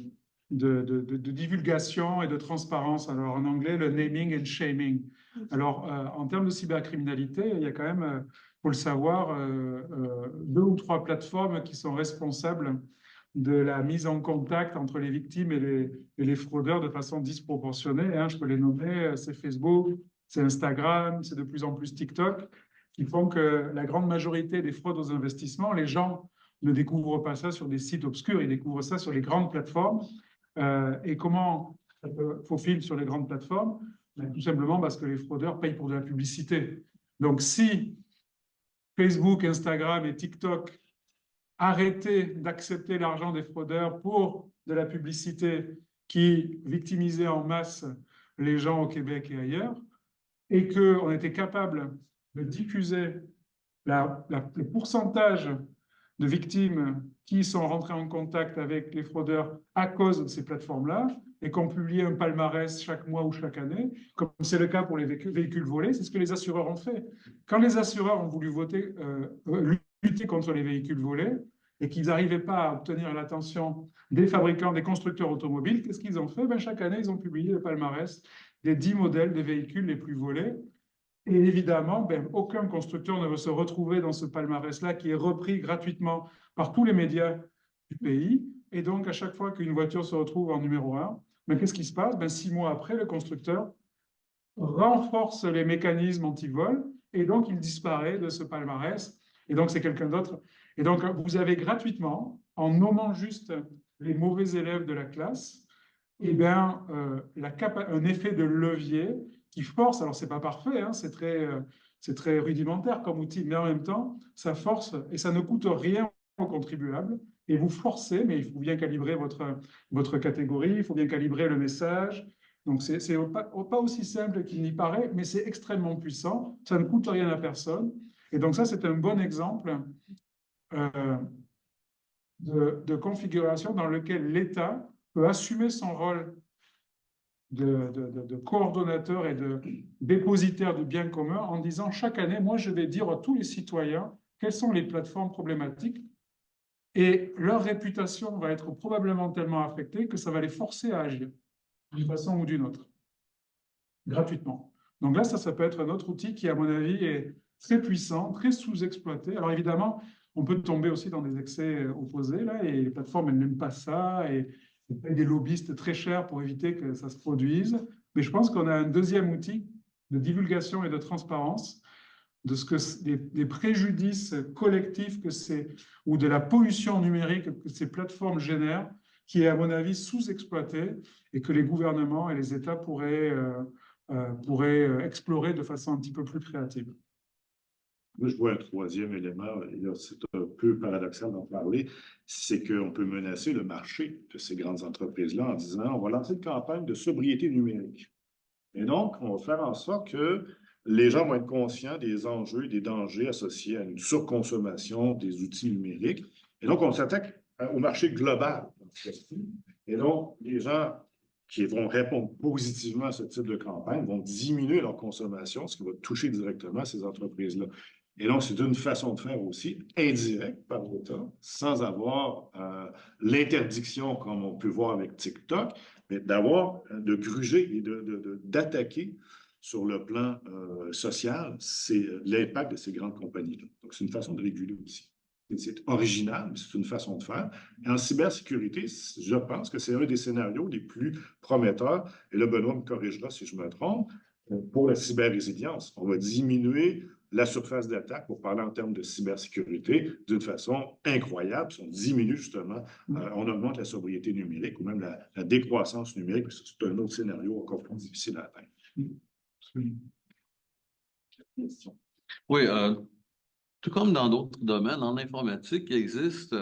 divulgation et de transparence. Alors, en anglais, le naming and shaming. Alors, en termes de cybercriminalité, il y a quand même, faut le savoir, 2 ou 3 plateformes qui sont responsables de la mise en contact entre les victimes et les fraudeurs de façon disproportionnée. Hein, je peux les nommer, c'est Facebook, c'est Instagram, c'est de plus en plus TikTok, qui font que la grande majorité des fraudes aux investissements, les gens ne découvrent pas ça sur des sites obscurs, ils découvrent ça sur les grandes plateformes. Et comment ça se faufile sur les grandes plateformes? Ben, tout simplement parce que les fraudeurs payent pour de la publicité. Donc, si Facebook, Instagram et TikTok arrêtaient d'accepter l'argent des fraudeurs pour de la publicité qui victimisait en masse les gens au Québec et ailleurs, et qu'on était capable de diffuser le pourcentage de victimes qui sont rentrées en contact avec les fraudeurs à cause de ces plateformes-là, et qu'on publiait un palmarès chaque mois ou chaque année, comme c'est le cas pour les véhicules volés, c'est ce que les assureurs ont fait. Quand les assureurs ont voulu lutter contre les véhicules volés, et qu'ils n'arrivaient pas à obtenir l'attention des fabricants, des constructeurs automobiles, qu'est-ce qu'ils ont fait? Chaque année, ils ont publié le palmarès des 10 modèles des véhicules les plus volés. Et évidemment, aucun constructeur ne veut se retrouver dans ce palmarès-là qui est repris gratuitement par tous les médias du pays. Et donc, à chaque fois qu'une voiture se retrouve en numéro 1, qu'est-ce qui se passe? 6 mois après, le constructeur renforce les mécanismes anti-vol et donc il disparaît de ce palmarès. Et donc, c'est quelqu'un d'autre. Et donc, vous avez gratuitement, en nommant juste les mauvais élèves de la classe, un effet de levier qui force, alors c'est pas parfait, hein, c'est très rudimentaire comme outil, mais en même temps, ça force et ça ne coûte rien aux contribuables. Et vous forcez, mais il faut bien calibrer votre catégorie, il faut bien calibrer le message. Donc, c'est pas aussi simple qu'il n'y paraît, mais c'est extrêmement puissant. Ça ne coûte rien à personne. Et donc, ça, c'est un bon exemple de configuration dans lequel l'État peut assumer son rôle de coordonnateur et de dépositaire du bien commun en disant chaque année, moi, je vais dire à tous les citoyens quelles sont les plateformes problématiques et leur réputation va être probablement tellement affectée que ça va les forcer à agir d'une façon ou d'une autre, gratuitement. Donc là, ça peut être un autre outil qui, à mon avis, est très puissant, très sous-exploité. Alors évidemment, on peut tomber aussi dans des excès opposés, là, et les plateformes, elles n'aiment pas ça, et elles payent des lobbyistes très chers pour éviter que ça se produise. Mais je pense qu'on a un deuxième outil de divulgation et de transparence de ce que des préjudices collectifs ou de la pollution numérique que ces plateformes génèrent, qui est, à mon avis, sous-exploitée et que les gouvernements et les États pourraient explorer de façon un petit peu plus créative. Moi, je vois un troisième élément, et là, c'est un peu paradoxal d'en parler, c'est qu'on peut menacer le marché de ces grandes entreprises-là en disant on va lancer une campagne de sobriété numérique. Et donc, on va faire en sorte que les gens vont être conscients des enjeux et des dangers associés à une surconsommation des outils numériques. Et donc, on s'attaque au marché global. Et donc, les gens qui vont répondre positivement à ce type de campagne vont diminuer leur consommation, ce qui va toucher directement ces entreprises-là. Et donc, c'est une façon de faire aussi indirecte par l'État, sans avoir l'interdiction, comme on peut voir avec TikTok, mais de gruger et d'attaquer sur le plan social, c'est l'impact de ces grandes compagnies-là. Donc, c'est une façon de réguler aussi. C'est original, mais c'est une façon de faire. Et en cybersécurité, je pense que c'est un des scénarios les plus prometteurs. Et là, Benoît me corrigera si je me trompe. Pour la cyber-résilience, on va diminuer la surface d'attaque, pour parler en termes de cybersécurité, d'une façon incroyable. Si on diminue justement, on augmente la sobriété numérique ou même la décroissance numérique. C'est un autre scénario encore plus difficile à atteindre. Oui, tout comme dans d'autres domaines, en informatique, il existe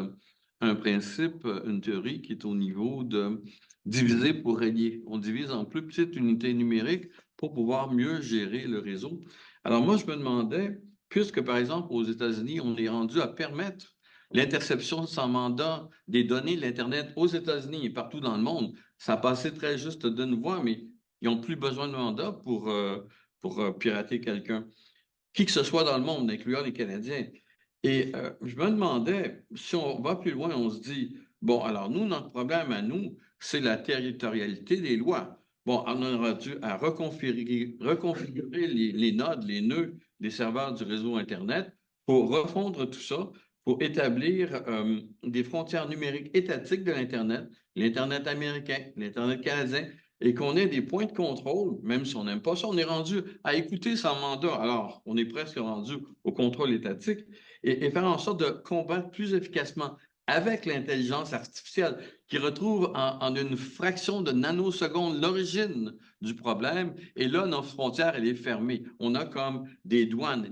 un principe, une théorie qui est au niveau de diviser pour régner. On divise en plus petites unités numériques pour pouvoir mieux gérer le réseau. Alors moi, je me demandais, puisque par exemple aux États-Unis, on est rendu à permettre l'interception sans mandat des données de l'Internet aux États-Unis et partout dans le monde, ça a passé très juste d'une voix, mais ils n'ont plus besoin de mandat pour pirater quelqu'un. Qui que ce soit dans le monde, incluant les Canadiens. Et je me demandais, si on va plus loin, on se dit, bon, alors nous, notre problème à nous, c'est la territorialité des lois. Bon, on aura dû à reconfigurer les nodes, les nœuds des serveurs du réseau Internet pour refondre tout ça, pour établir des frontières numériques étatiques de l'Internet, l'Internet américain, l'Internet canadien, et qu'on ait des points de contrôle, même si on n'aime pas ça, on est rendu à écouter sans mandat. Alors, on est presque rendu au contrôle étatique et faire en sorte de combattre plus efficacement avec l'intelligence artificielle qui retrouve en une fraction de nanoseconde l'origine du problème. Et là, notre frontière, elle est fermée. On a comme des douanes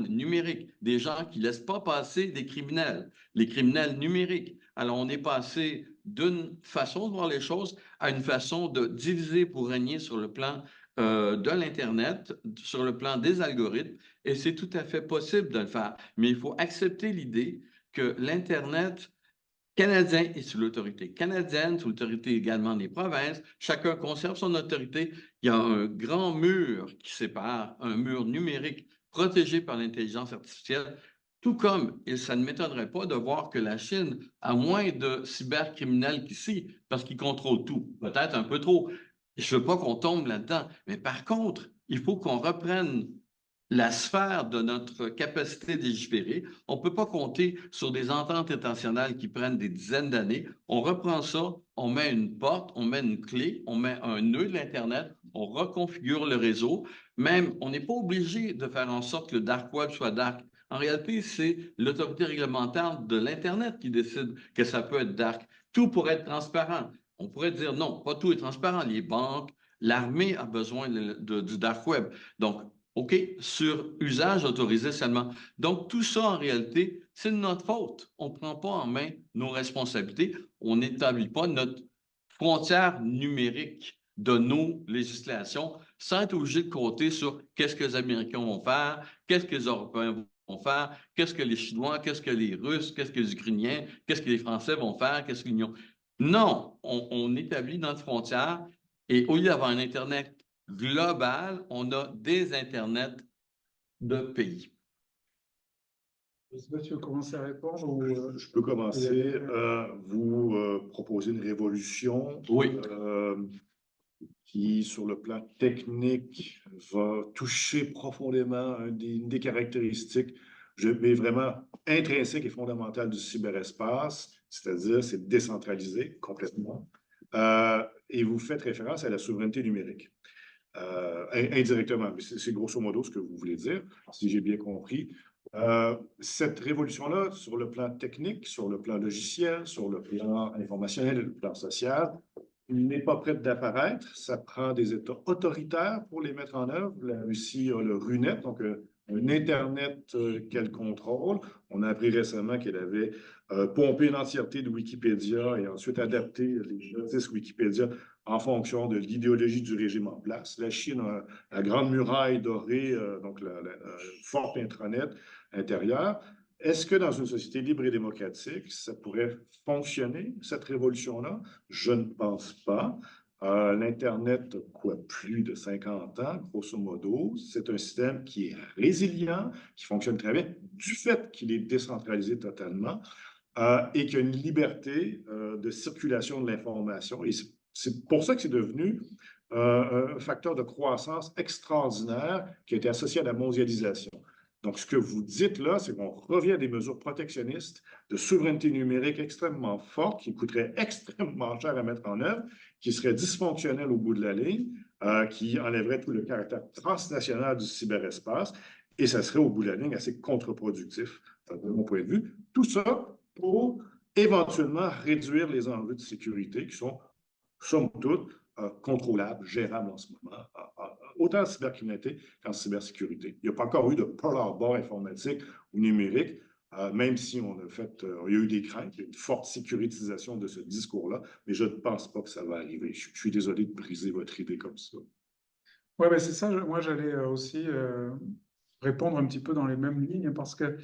numériques, des gens qui ne laissent pas passer des criminels, les criminels numériques. Alors, on est passé d'une façon de voir les choses à une façon de diviser pour régner sur le plan de l'Internet, sur le plan des algorithmes, et c'est tout à fait possible de le faire. Mais il faut accepter l'idée que l'Internet canadien est sous l'autorité canadienne, sous l'autorité également des provinces. Chacun conserve son autorité. Il y a un grand mur qui sépare, un mur numérique protégé par l'intelligence artificielle, tout comme, et ça ne m'étonnerait pas de voir que la Chine a moins de cybercriminels qu'ici, parce qu'ils contrôlent tout, peut-être un peu trop. Je ne veux pas qu'on tombe là-dedans, mais par contre, il faut qu'on reprenne la sphère de notre capacité de légiférer. On ne peut pas compter sur des ententes internationales qui prennent des dizaines d'années. On reprend ça, on met une porte, on met une clé, on met un nœud de l'Internet, on reconfigure le réseau. Même, on n'est pas obligé de faire en sorte que le dark web soit dark. En réalité, c'est l'autorité réglementaire de l'Internet qui décide que ça peut être dark. Tout pourrait être transparent. On pourrait dire non, pas tout est transparent. Les banques, l'armée a besoin du dark web. Donc, OK, sur usage autorisé seulement. Donc, tout ça, en réalité, c'est de notre faute. On ne prend pas en main nos responsabilités. On n'établit pas notre frontière numérique de nos législations sans être obligé de compter sur qu'est-ce que les Américains vont faire, qu'est-ce que les Européens vont faire, qu'est-ce que les Chinois, qu'est-ce que les Russes, qu'est-ce que les Ukrainiens, qu'est-ce que les Français vont faire, qu'est-ce que l'Union. Non, on établit notre frontière et au lieu d'avoir un Internet global, on a des Internets de pays. Je ne sais pas si tu veux commencer à répondre ou... Je peux commencer. Vous proposez une révolution Oui. Qui, sur le plan technique, va toucher profondément une des caractéristiques, mais vraiment intrinsèques et fondamentales du cyberespace, c'est-à-dire c'est décentralisé complètement. Et vous faites référence à la souveraineté numérique. Indirectement, mais c'est grosso modo ce que vous voulez dire, si j'ai bien compris. Cette révolution-là, sur le plan technique, sur le plan logiciel, sur le plan informationnel et le plan social, n'est pas prête d'apparaître. Ça prend des États autoritaires pour les mettre en œuvre. La Russie a le RUNET, donc un Internet qu'elle contrôle. On a appris récemment qu'elle avait pompé l'entièreté de Wikipédia et ensuite adapté les notices Wikipédia en fonction de l'idéologie du régime en place. La Chine a la grande muraille dorée, donc la forte intranet intérieure. Est-ce que dans une société libre et démocratique, ça pourrait fonctionner, cette révolution-là? Je ne pense pas. L'Internet a quoi, plus de 50 ans, grosso modo. C'est un système qui est résilient, qui fonctionne très bien, du fait qu'il est décentralisé totalement et qu'il y a une liberté de circulation de l'information. Et c'est pour ça que c'est devenu un facteur de croissance extraordinaire qui a été associé à la mondialisation. Donc, ce que vous dites là, c'est qu'on revient à des mesures protectionnistes de souveraineté numérique extrêmement fortes, qui coûteraient extrêmement cher à mettre en œuvre, qui seraient dysfonctionnelles au bout de la ligne, qui enlèveraient tout le caractère transnational du cyberespace, et ça serait au bout de la ligne assez contre-productif, de mon point de vue. Tout ça pour éventuellement réduire les enjeux de sécurité qui sont, somme toute, contrôlables, gérables en ce moment, autant en cybercriminalité qu'en cybersécurité. Il n'y a pas encore eu de Pearl Harbor informatique ou numérique, même si on a fait, il y a eu des craintes, il y a une forte sécurisation de ce discours-là, mais je ne pense pas que ça va arriver. Je suis désolé de briser votre idée comme ça. Oui, ben c'est ça. Moi, j'allais aussi répondre un petit peu dans les mêmes lignes parce que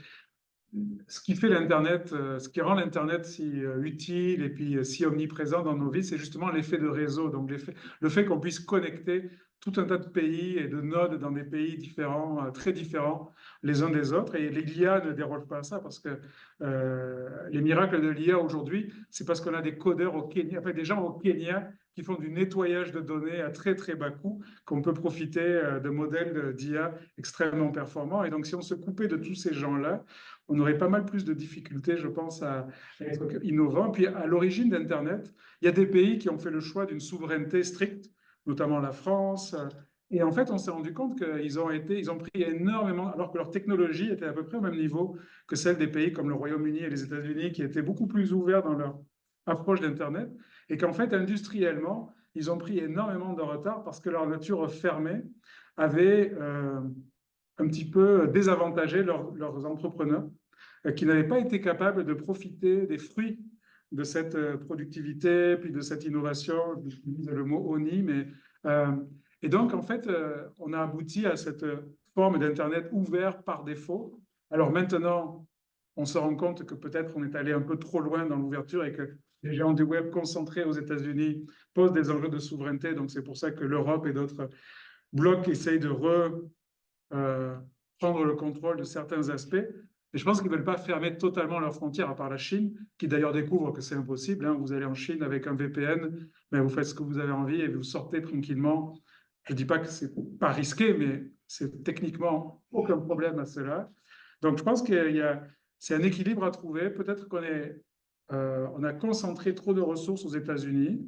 ce qui fait l'Internet, ce qui rend l'Internet si utile et puis si omniprésent dans nos vies, c'est justement l'effet de réseau. Donc, le fait qu'on puisse connecter tout un tas de pays et de nodes dans des pays différents, très différents les uns des autres. Et l'IA ne déroge pas à ça parce que les miracles de l'IA aujourd'hui, c'est parce qu'on a des codeurs au Kenya, enfin, des gens au Kenya qui font du nettoyage de données à très très bas coût, qu'on peut profiter de modèles d'IA extrêmement performants. Et donc, si on se coupait de tous ces gens-là, on aurait pas mal plus de difficultés, je pense, à être innovant. Puis, à l'origine d'Internet, il y a des pays qui ont fait le choix d'une souveraineté stricte, notamment la France. Et en fait, on s'est rendu compte qu'ils ont pris énormément, alors que leur technologie était à peu près au même niveau que celle des pays comme le Royaume-Uni et les États-Unis, qui étaient beaucoup plus ouverts dans leur approche d'Internet, et qu'en fait, industriellement, ils ont pris énormément de retard parce que leur nature fermée avait un petit peu désavantagé leurs entrepreneurs qui n'avaient pas été capables de profiter des fruits cette productivité, puis de cette innovation, j'utilise le mot ONI, mais et donc en fait, on a abouti à cette forme d'Internet ouvert par défaut. Alors maintenant, on se rend compte que peut-être on est allé un peu trop loin dans l'ouverture et que les géants du web concentrés aux États-Unis posent des enjeux de souveraineté. Donc c'est pour ça que l'Europe et d'autres blocs essayent de prendre le contrôle de certains aspects. Et je pense qu'ils ne veulent pas fermer totalement leurs frontières, à part la Chine, qui d'ailleurs découvre que c'est impossible. Hein. Vous allez en Chine avec un VPN, mais vous faites ce que vous avez envie et vous sortez tranquillement. Je ne dis pas que ce n'est pas risqué, mais c'est techniquement aucun problème à cela. Donc je pense c'est un équilibre à trouver. Peut-être on a concentré trop de ressources aux États-Unis.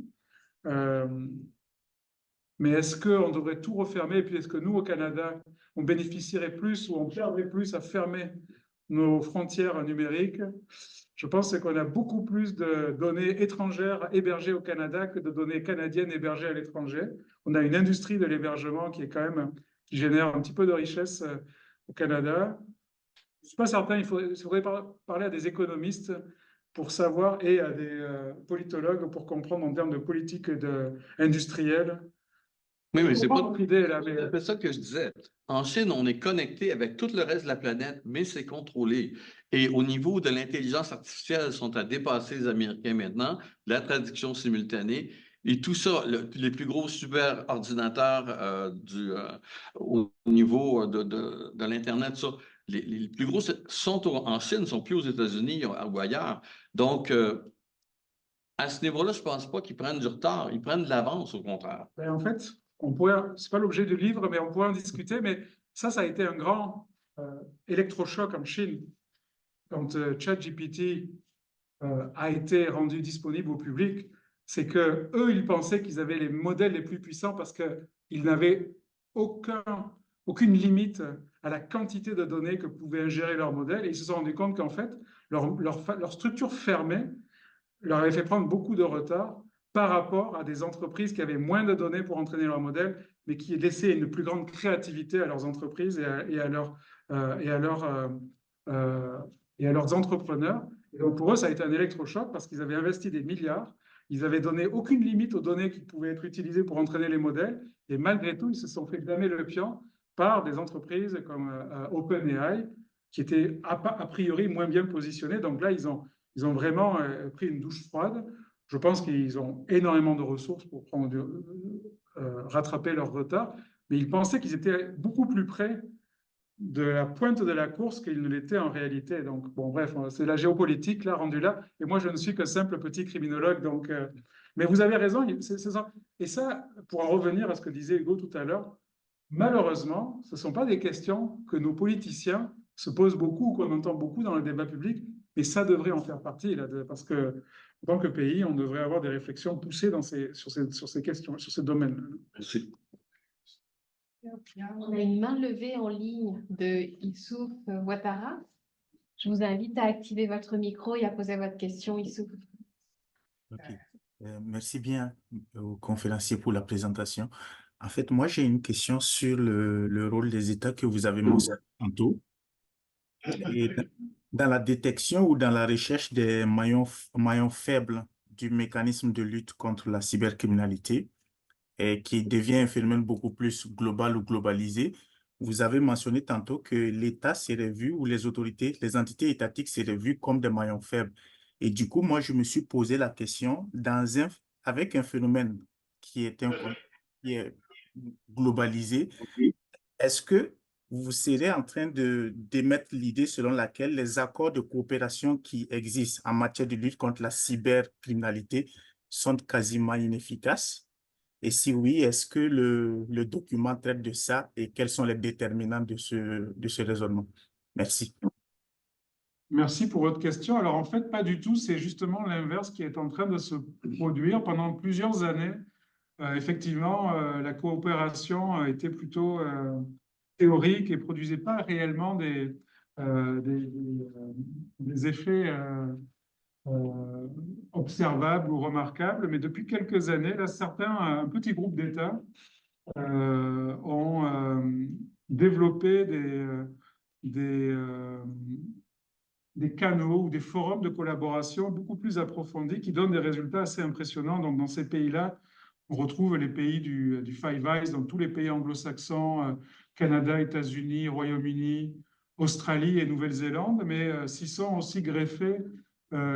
Mais est-ce qu'on devrait tout refermer? Et puis est-ce que nous, au Canada, on bénéficierait plus ou on perdrait plus à fermer nos frontières numériques? Je pense qu'on a beaucoup plus de données étrangères hébergées au Canada que de données canadiennes hébergées à l'étranger. On a une industrie de l'hébergement qui génère un petit peu de richesse au Canada. Je ne suis pas certain, il faudrait parler à des économistes pour savoir et à des politologues pour comprendre en termes de politique industrielle. Oui, mais c'est pas Votre idée, là, mais... c'est ça que je disais. En Chine, on est connecté avec tout le reste de la planète, mais c'est contrôlé. Et au niveau de l'intelligence artificielle, ils sont à dépasser les Américains maintenant, la traduction simultanée et tout ça, les plus gros superordinateurs au niveau de l'Internet, ça, les plus gros sont en Chine, ne sont plus aux États-Unis ou ailleurs. Donc, à ce niveau-là, je ne pense pas qu'ils prennent du retard, ils prennent de l'avance, au contraire. Ben, en fait, c'est pas l'objet du livre, mais on pourrait en discuter. Mais ça a été un grand électrochoc en Chine quand ChatGPT a été rendu disponible au public. C'est que eux, ils pensaient qu'ils avaient les modèles les plus puissants parce qu'ils n'avaient aucune limite à la quantité de données que pouvaient ingérer leurs modèles. Et ils se sont rendus compte qu'en fait, leur structure fermée leur avait fait prendre beaucoup de retard par rapport à des entreprises qui avaient moins de données pour entraîner leur modèle, mais qui laissaient une plus grande créativité à leurs entreprises et à leurs entrepreneurs. Et donc pour eux, ça a été un électrochoc parce qu'ils avaient investi des milliards, ils avaient donné aucune limite aux données qui pouvaient être utilisées pour entraîner les modèles, et malgré tout, ils se sont fait damer le pion par des entreprises comme OpenAI, qui étaient a priori moins bien positionnées. Donc là, ils ont vraiment pris une douche froide. Je pense qu'ils ont énormément de ressources pour rattraper leur retard, mais ils pensaient qu'ils étaient beaucoup plus près de la pointe de la course qu'ils ne l'étaient en réalité. Donc, bon, bref, c'est la géopolitique, là, rendue là. Et moi, je ne suis qu'un simple petit criminologue. Donc, mais vous avez raison. C'est ça. Et ça, pour en revenir à ce que disait Hugo tout à l'heure, malheureusement, ce ne sont pas des questions que nos politiciens se posent beaucoup, qu'on entend beaucoup dans le débat public, mais ça devrait en faire partie, là, parce que en tant que pays, on devrait avoir des réflexions poussées sur ces questions, sur ces domaines. Merci. On a une main levée en ligne de Issouf Ouattara. Je vous invite à activer votre micro et à poser votre question, Issouf. Ok. Merci bien aux conférenciers pour la présentation. En fait, moi, j'ai une question sur le rôle des États que vous avez mentionné tantôt. Et dans la détection ou dans la recherche des maillons faibles du mécanisme de lutte contre la cybercriminalité, et qui devient un phénomène beaucoup plus global ou globalisé, vous avez mentionné tantôt que l'État serait vu, ou les autorités, les entités étatiques seraient vues comme des maillons faibles. Et du coup, moi, je me suis posé la question, avec un phénomène qui est globalisé, est-ce que vous serez en train d'émettre l'idée selon laquelle les accords de coopération qui existent en matière de lutte contre la cybercriminalité sont quasiment inefficaces? Et si oui, est-ce que le document traite de ça et quels sont les déterminants de ce raisonnement? Merci. Merci pour votre question. Alors, en fait, pas du tout. C'est justement l'inverse qui est en train de se produire pendant plusieurs années. Effectivement, la coopération était plutôt théorique et produisait pas réellement des effets observables ou remarquables. Mais depuis quelques années, là, un petit groupe d'États ont développé des canaux ou des forums de collaboration beaucoup plus approfondis qui donnent des résultats assez impressionnants. Donc, dans ces pays-là, on retrouve les pays du Five Eyes, donc tous les pays anglo-saxons, Canada, États-Unis, Royaume-Uni, Australie et Nouvelle-Zélande, mais s'y sont aussi greffés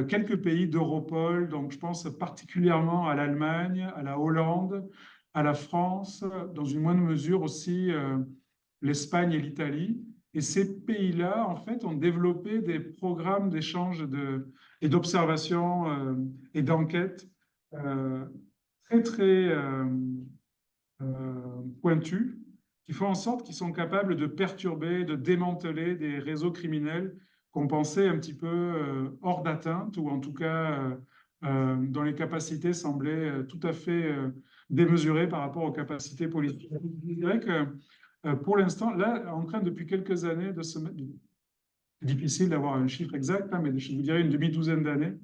quelques pays d'Europol, donc je pense particulièrement à l'Allemagne, à la Hollande, à la France, dans une moindre mesure aussi l'Espagne et l'Italie. Et ces pays-là, en fait, ont développé des programmes d'échange et d'observation et d'enquête très, très pointus, qui font en sorte qu'ils sont capables de perturber, de démanteler des réseaux criminels qu'on pensait un petit peu hors d'atteinte, ou en tout cas dont les capacités semblaient tout à fait démesurées par rapport aux capacités politiques. Je dirais que pour l'instant, là, en train depuis quelques années de se mettre, difficile d'avoir un chiffre exact, hein, mais je vous dirais une demi-douzaine d'années,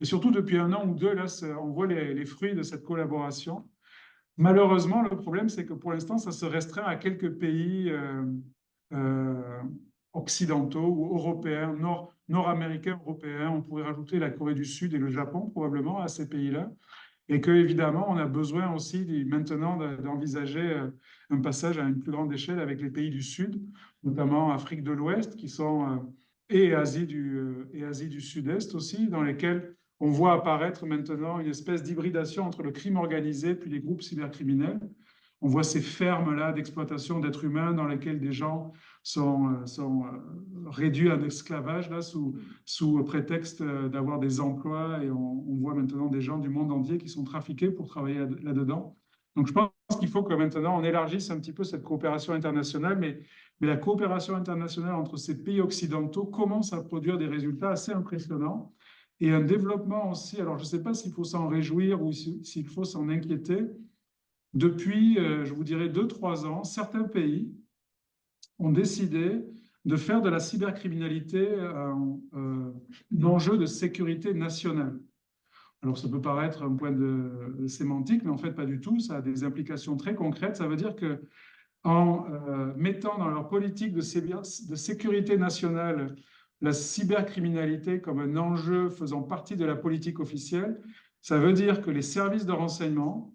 et surtout depuis un an ou deux, là, on voit les fruits de cette collaboration. Malheureusement, le problème, c'est que pour l'instant, ça se restreint à quelques pays occidentaux ou européens, nord-américains, européens. On pourrait rajouter la Corée du Sud et le Japon probablement à ces pays-là. Et que, évidemment, on a besoin aussi maintenant d'envisager un passage à une plus grande échelle avec les pays du Sud, notamment Afrique de l'Ouest, qui sont et Asie du Sud-Est aussi, dans lesquels on voit apparaître maintenant une espèce d'hybridation entre le crime organisé puis les groupes cybercriminels. On voit ces fermes-là d'exploitation d'êtres humains dans lesquelles des gens sont réduits à l'esclavage là, sous prétexte d'avoir des emplois. Et on voit maintenant des gens du monde entier qui sont trafiqués pour travailler là-dedans. Donc je pense qu'il faut que maintenant on élargisse un petit peu cette coopération internationale, mais la coopération internationale entre ces pays occidentaux commence à produire des résultats assez impressionnants. Et un développement aussi, alors je ne sais pas s'il faut s'en réjouir ou s'il faut s'en inquiéter. Depuis, je vous dirais, 2-3 ans, certains pays ont décidé de faire de la cybercriminalité un enjeu de sécurité nationale. Alors, ça peut paraître un point de sémantique, mais en fait, pas du tout. Ça a des implications très concrètes. Ça veut dire que en mettant dans leur politique de sécurité nationale la cybercriminalité comme un enjeu faisant partie de la politique officielle, ça veut dire que les services de renseignement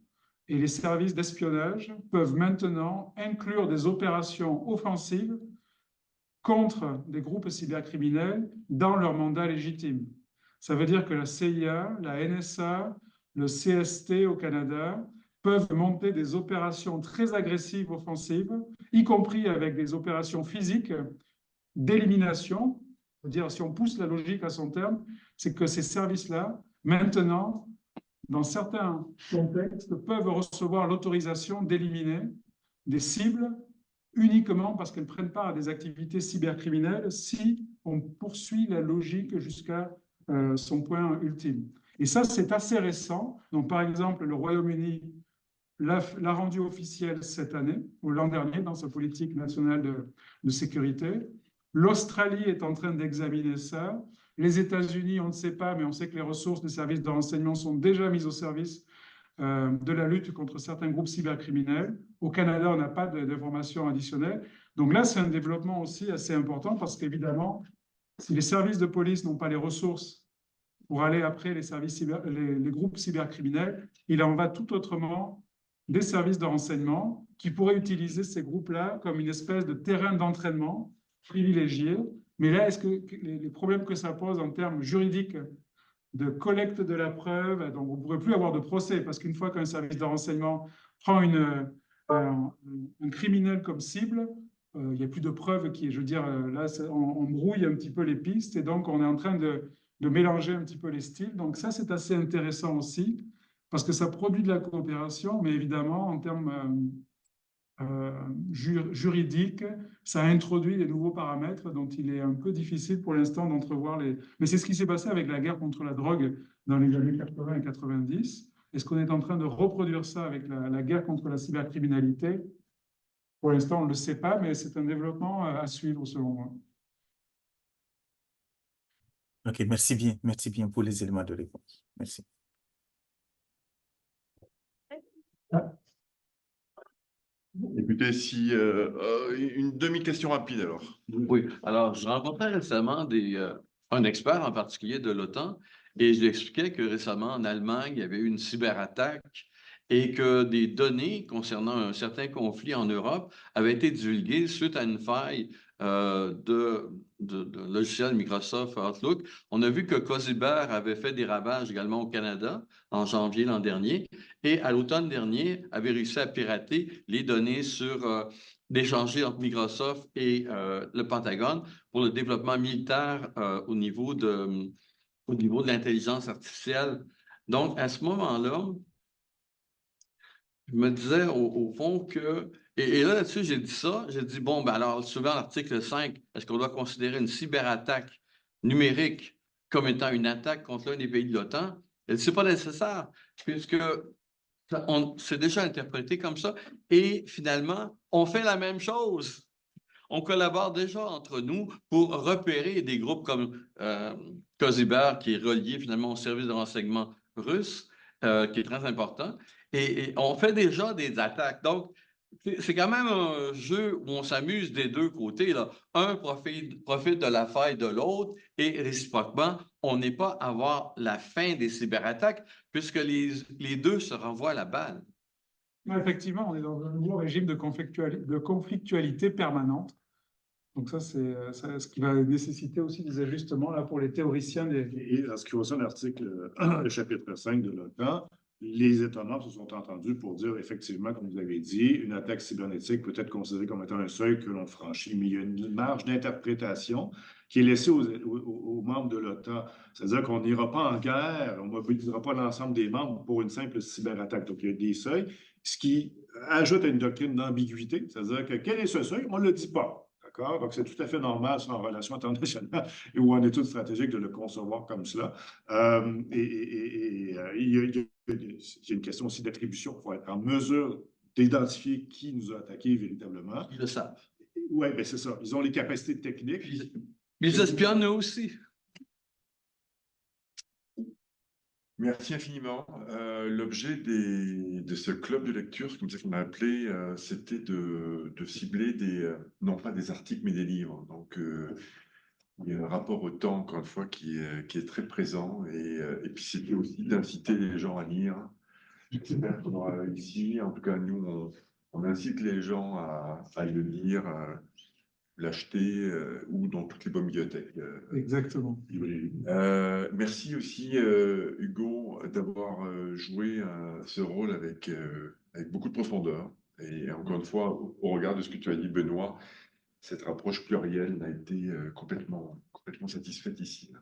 et les services d'espionnage peuvent maintenant inclure des opérations offensives contre des groupes cybercriminels dans leur mandat légitime. Ça veut dire que la CIA, la NSA, le CST au Canada peuvent monter des opérations très agressives, offensives, y compris avec des opérations physiques d'élimination. C'est-à-dire, si on pousse la logique à son terme, c'est que ces services-là, maintenant, dans certains contextes, peuvent recevoir l'autorisation d'éliminer des cibles uniquement parce qu'elles prennent part à des activités cybercriminelles si on poursuit la logique jusqu'à son point ultime. Et ça, c'est assez récent. Donc, par exemple, le Royaume-Uni l'a rendu officiel cette année, ou l'an dernier, dans sa politique nationale de sécurité. L'Australie est en train d'examiner ça. Les États-Unis, on ne sait pas, mais on sait que les ressources des services de renseignement sont déjà mises au service de la lutte contre certains groupes cybercriminels. Au Canada, on n'a pas d'informations additionnelles. Donc là, c'est un développement aussi assez important parce qu'évidemment, si les services de police n'ont pas les ressources pour aller après les groupes cybercriminels, il en va tout autrement des services de renseignement qui pourraient utiliser ces groupes-là comme une espèce de terrain d'entraînement privilégié. Mais là, est-ce que les problèmes que ça pose en termes juridiques de collecte de la preuve, donc on ne pourrait plus avoir de procès, parce qu'une fois qu'un service de renseignement prend un criminel comme cible, il n'y a plus de preuves qui, je veux dire, là, on brouille un petit peu les pistes, et donc on est en train de mélanger un petit peu les styles. Donc ça, c'est assez intéressant aussi, parce que ça produit de la coopération, mais évidemment, en termes juridiques, ça introduit des nouveaux paramètres dont il est un peu difficile pour l'instant d'entrevoir les... Mais c'est ce qui s'est passé avec la guerre contre la drogue dans les années 80 et 90. Est-ce qu'on est en train de reproduire ça avec la guerre contre la cybercriminalité? Pour l'instant, on ne le sait pas, mais c'est un développement à suivre selon moi. Ok, merci bien pour les éléments de réponse. Merci. Écoutez, si une demi-question rapide alors. Oui, alors je rencontrais récemment un expert en particulier de l'OTAN, et je lui expliquais que récemment, en Allemagne, il y avait eu une cyberattaque et que des données concernant un certain conflit en Europe avaient été divulguées suite à une faille de logiciel Microsoft Outlook. On a vu que Cosiber avait fait des ravages également au Canada en janvier l'an dernier et à l'automne dernier avait réussi à pirater les données d'échanger entre Microsoft et le Pentagone pour le développement militaire au niveau de l'intelligence artificielle. Donc, à ce moment-là, je me disais au fond que... Et là-dessus, j'ai dit ça. J'ai dit, bon, ben alors, souvent, l'article 5, est-ce qu'on doit considérer une cyberattaque numérique comme étant une attaque contre l'un des pays de l'OTAN? Elle dit, c'est pas nécessaire, puisque c'est déjà interprété comme ça. Et finalement, on fait la même chose. On collabore déjà entre nous pour repérer des groupes comme Cosiber, qui est relié finalement au service de renseignement russe, qui est très important. Et on fait déjà des attaques. Donc, c'est quand même un jeu où on s'amuse des deux côtés, là. Un profite de la faille de l'autre et réciproquement, on n'est pas à voir la fin des cyberattaques puisque les deux se renvoient la balle. Ouais, effectivement, on est dans un nouveau régime de conflictualité permanente. Donc ça, c'est ce qui va nécessiter aussi des ajustements là, pour les théoriciens des... Et en ce qui concerne l'article, le chapitre 5 de l'OTAN, les États membres se sont entendus pour dire, effectivement, comme vous avez dit, une attaque cybernétique peut être considérée comme étant un seuil que l'on franchit, mais il y a une marge d'interprétation qui est laissée aux membres de l'OTAN. C'est-à-dire qu'on n'ira pas en guerre, on ne mobilisera pas l'ensemble des membres pour une simple cyberattaque. Donc, il y a des seuils, ce qui ajoute à une doctrine d'ambiguïté. C'est-à-dire que quel est ce seuil? On ne le dit pas. Donc, c'est tout à fait normal, ça, en relation internationale ou en études stratégiques, de le concevoir comme cela. Il y a une question aussi d'attribution. Il faut être en mesure d'identifier qui nous a attaqués véritablement. Ils le savent. Oui, bien c'est ça. Ils ont les capacités techniques. Ils espionnent eux aussi. Merci infiniment. L'objet de ce club de lecture, comme ça qu'on a appelé, c'était de cibler non pas des articles, mais des livres. Donc, il y a un rapport au temps, encore une fois, qui est très présent. Et puis, c'était aussi d'inciter les gens à lire. J'espère qu'on aura réussi. En tout cas, nous, on incite les gens à le lire, l'acheter ou dans toutes les bonnes bibliothèques. Exactement. Merci aussi, Hugo, d'avoir joué ce rôle avec beaucoup de profondeur. Et encore une fois, au regard de ce que tu as dit, Benoît, cette approche plurielle a été complètement satisfaite ici.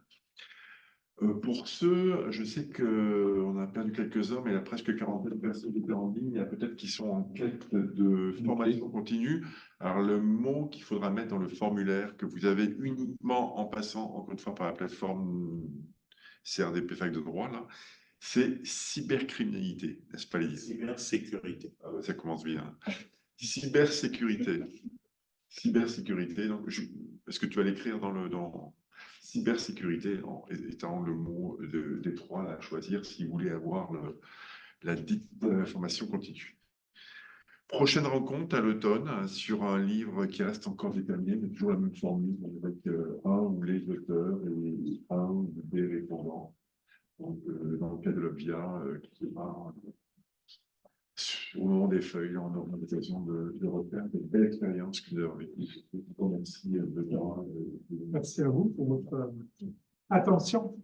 Pour ceux, je sais qu'on a perdu quelques heures, mais il y a presque 40 personnes qui étaient en ligne. Il y a peut-être qui sont en quête de formation continue. Alors, le mot qu'il faudra mettre dans le formulaire que vous avez uniquement en passant, encore une fois, par la plateforme CRDP Fac de droit, là, c'est cybercriminalité, n'est-ce pas, Lise? Cybersécurité. Ah ouais, ça commence bien. Cybersécurité. Cybersécurité. Donc, est-ce que tu vas l'écrire dans cybersécurité étant le mot des trois à choisir si vous voulez avoir la dite formation continue. Prochaine rencontre à l'automne sur un livre qui reste encore déterminé, mais toujours la même formule avec un ou les auteurs et un ou des répondants. Donc, dans le cas de l'OBVIA, qui sera au moment des feuilles, on aura l'occasion de refaire des belles expériences que nous avons vécues. Merci, Benoît. Merci à vous pour votre attention.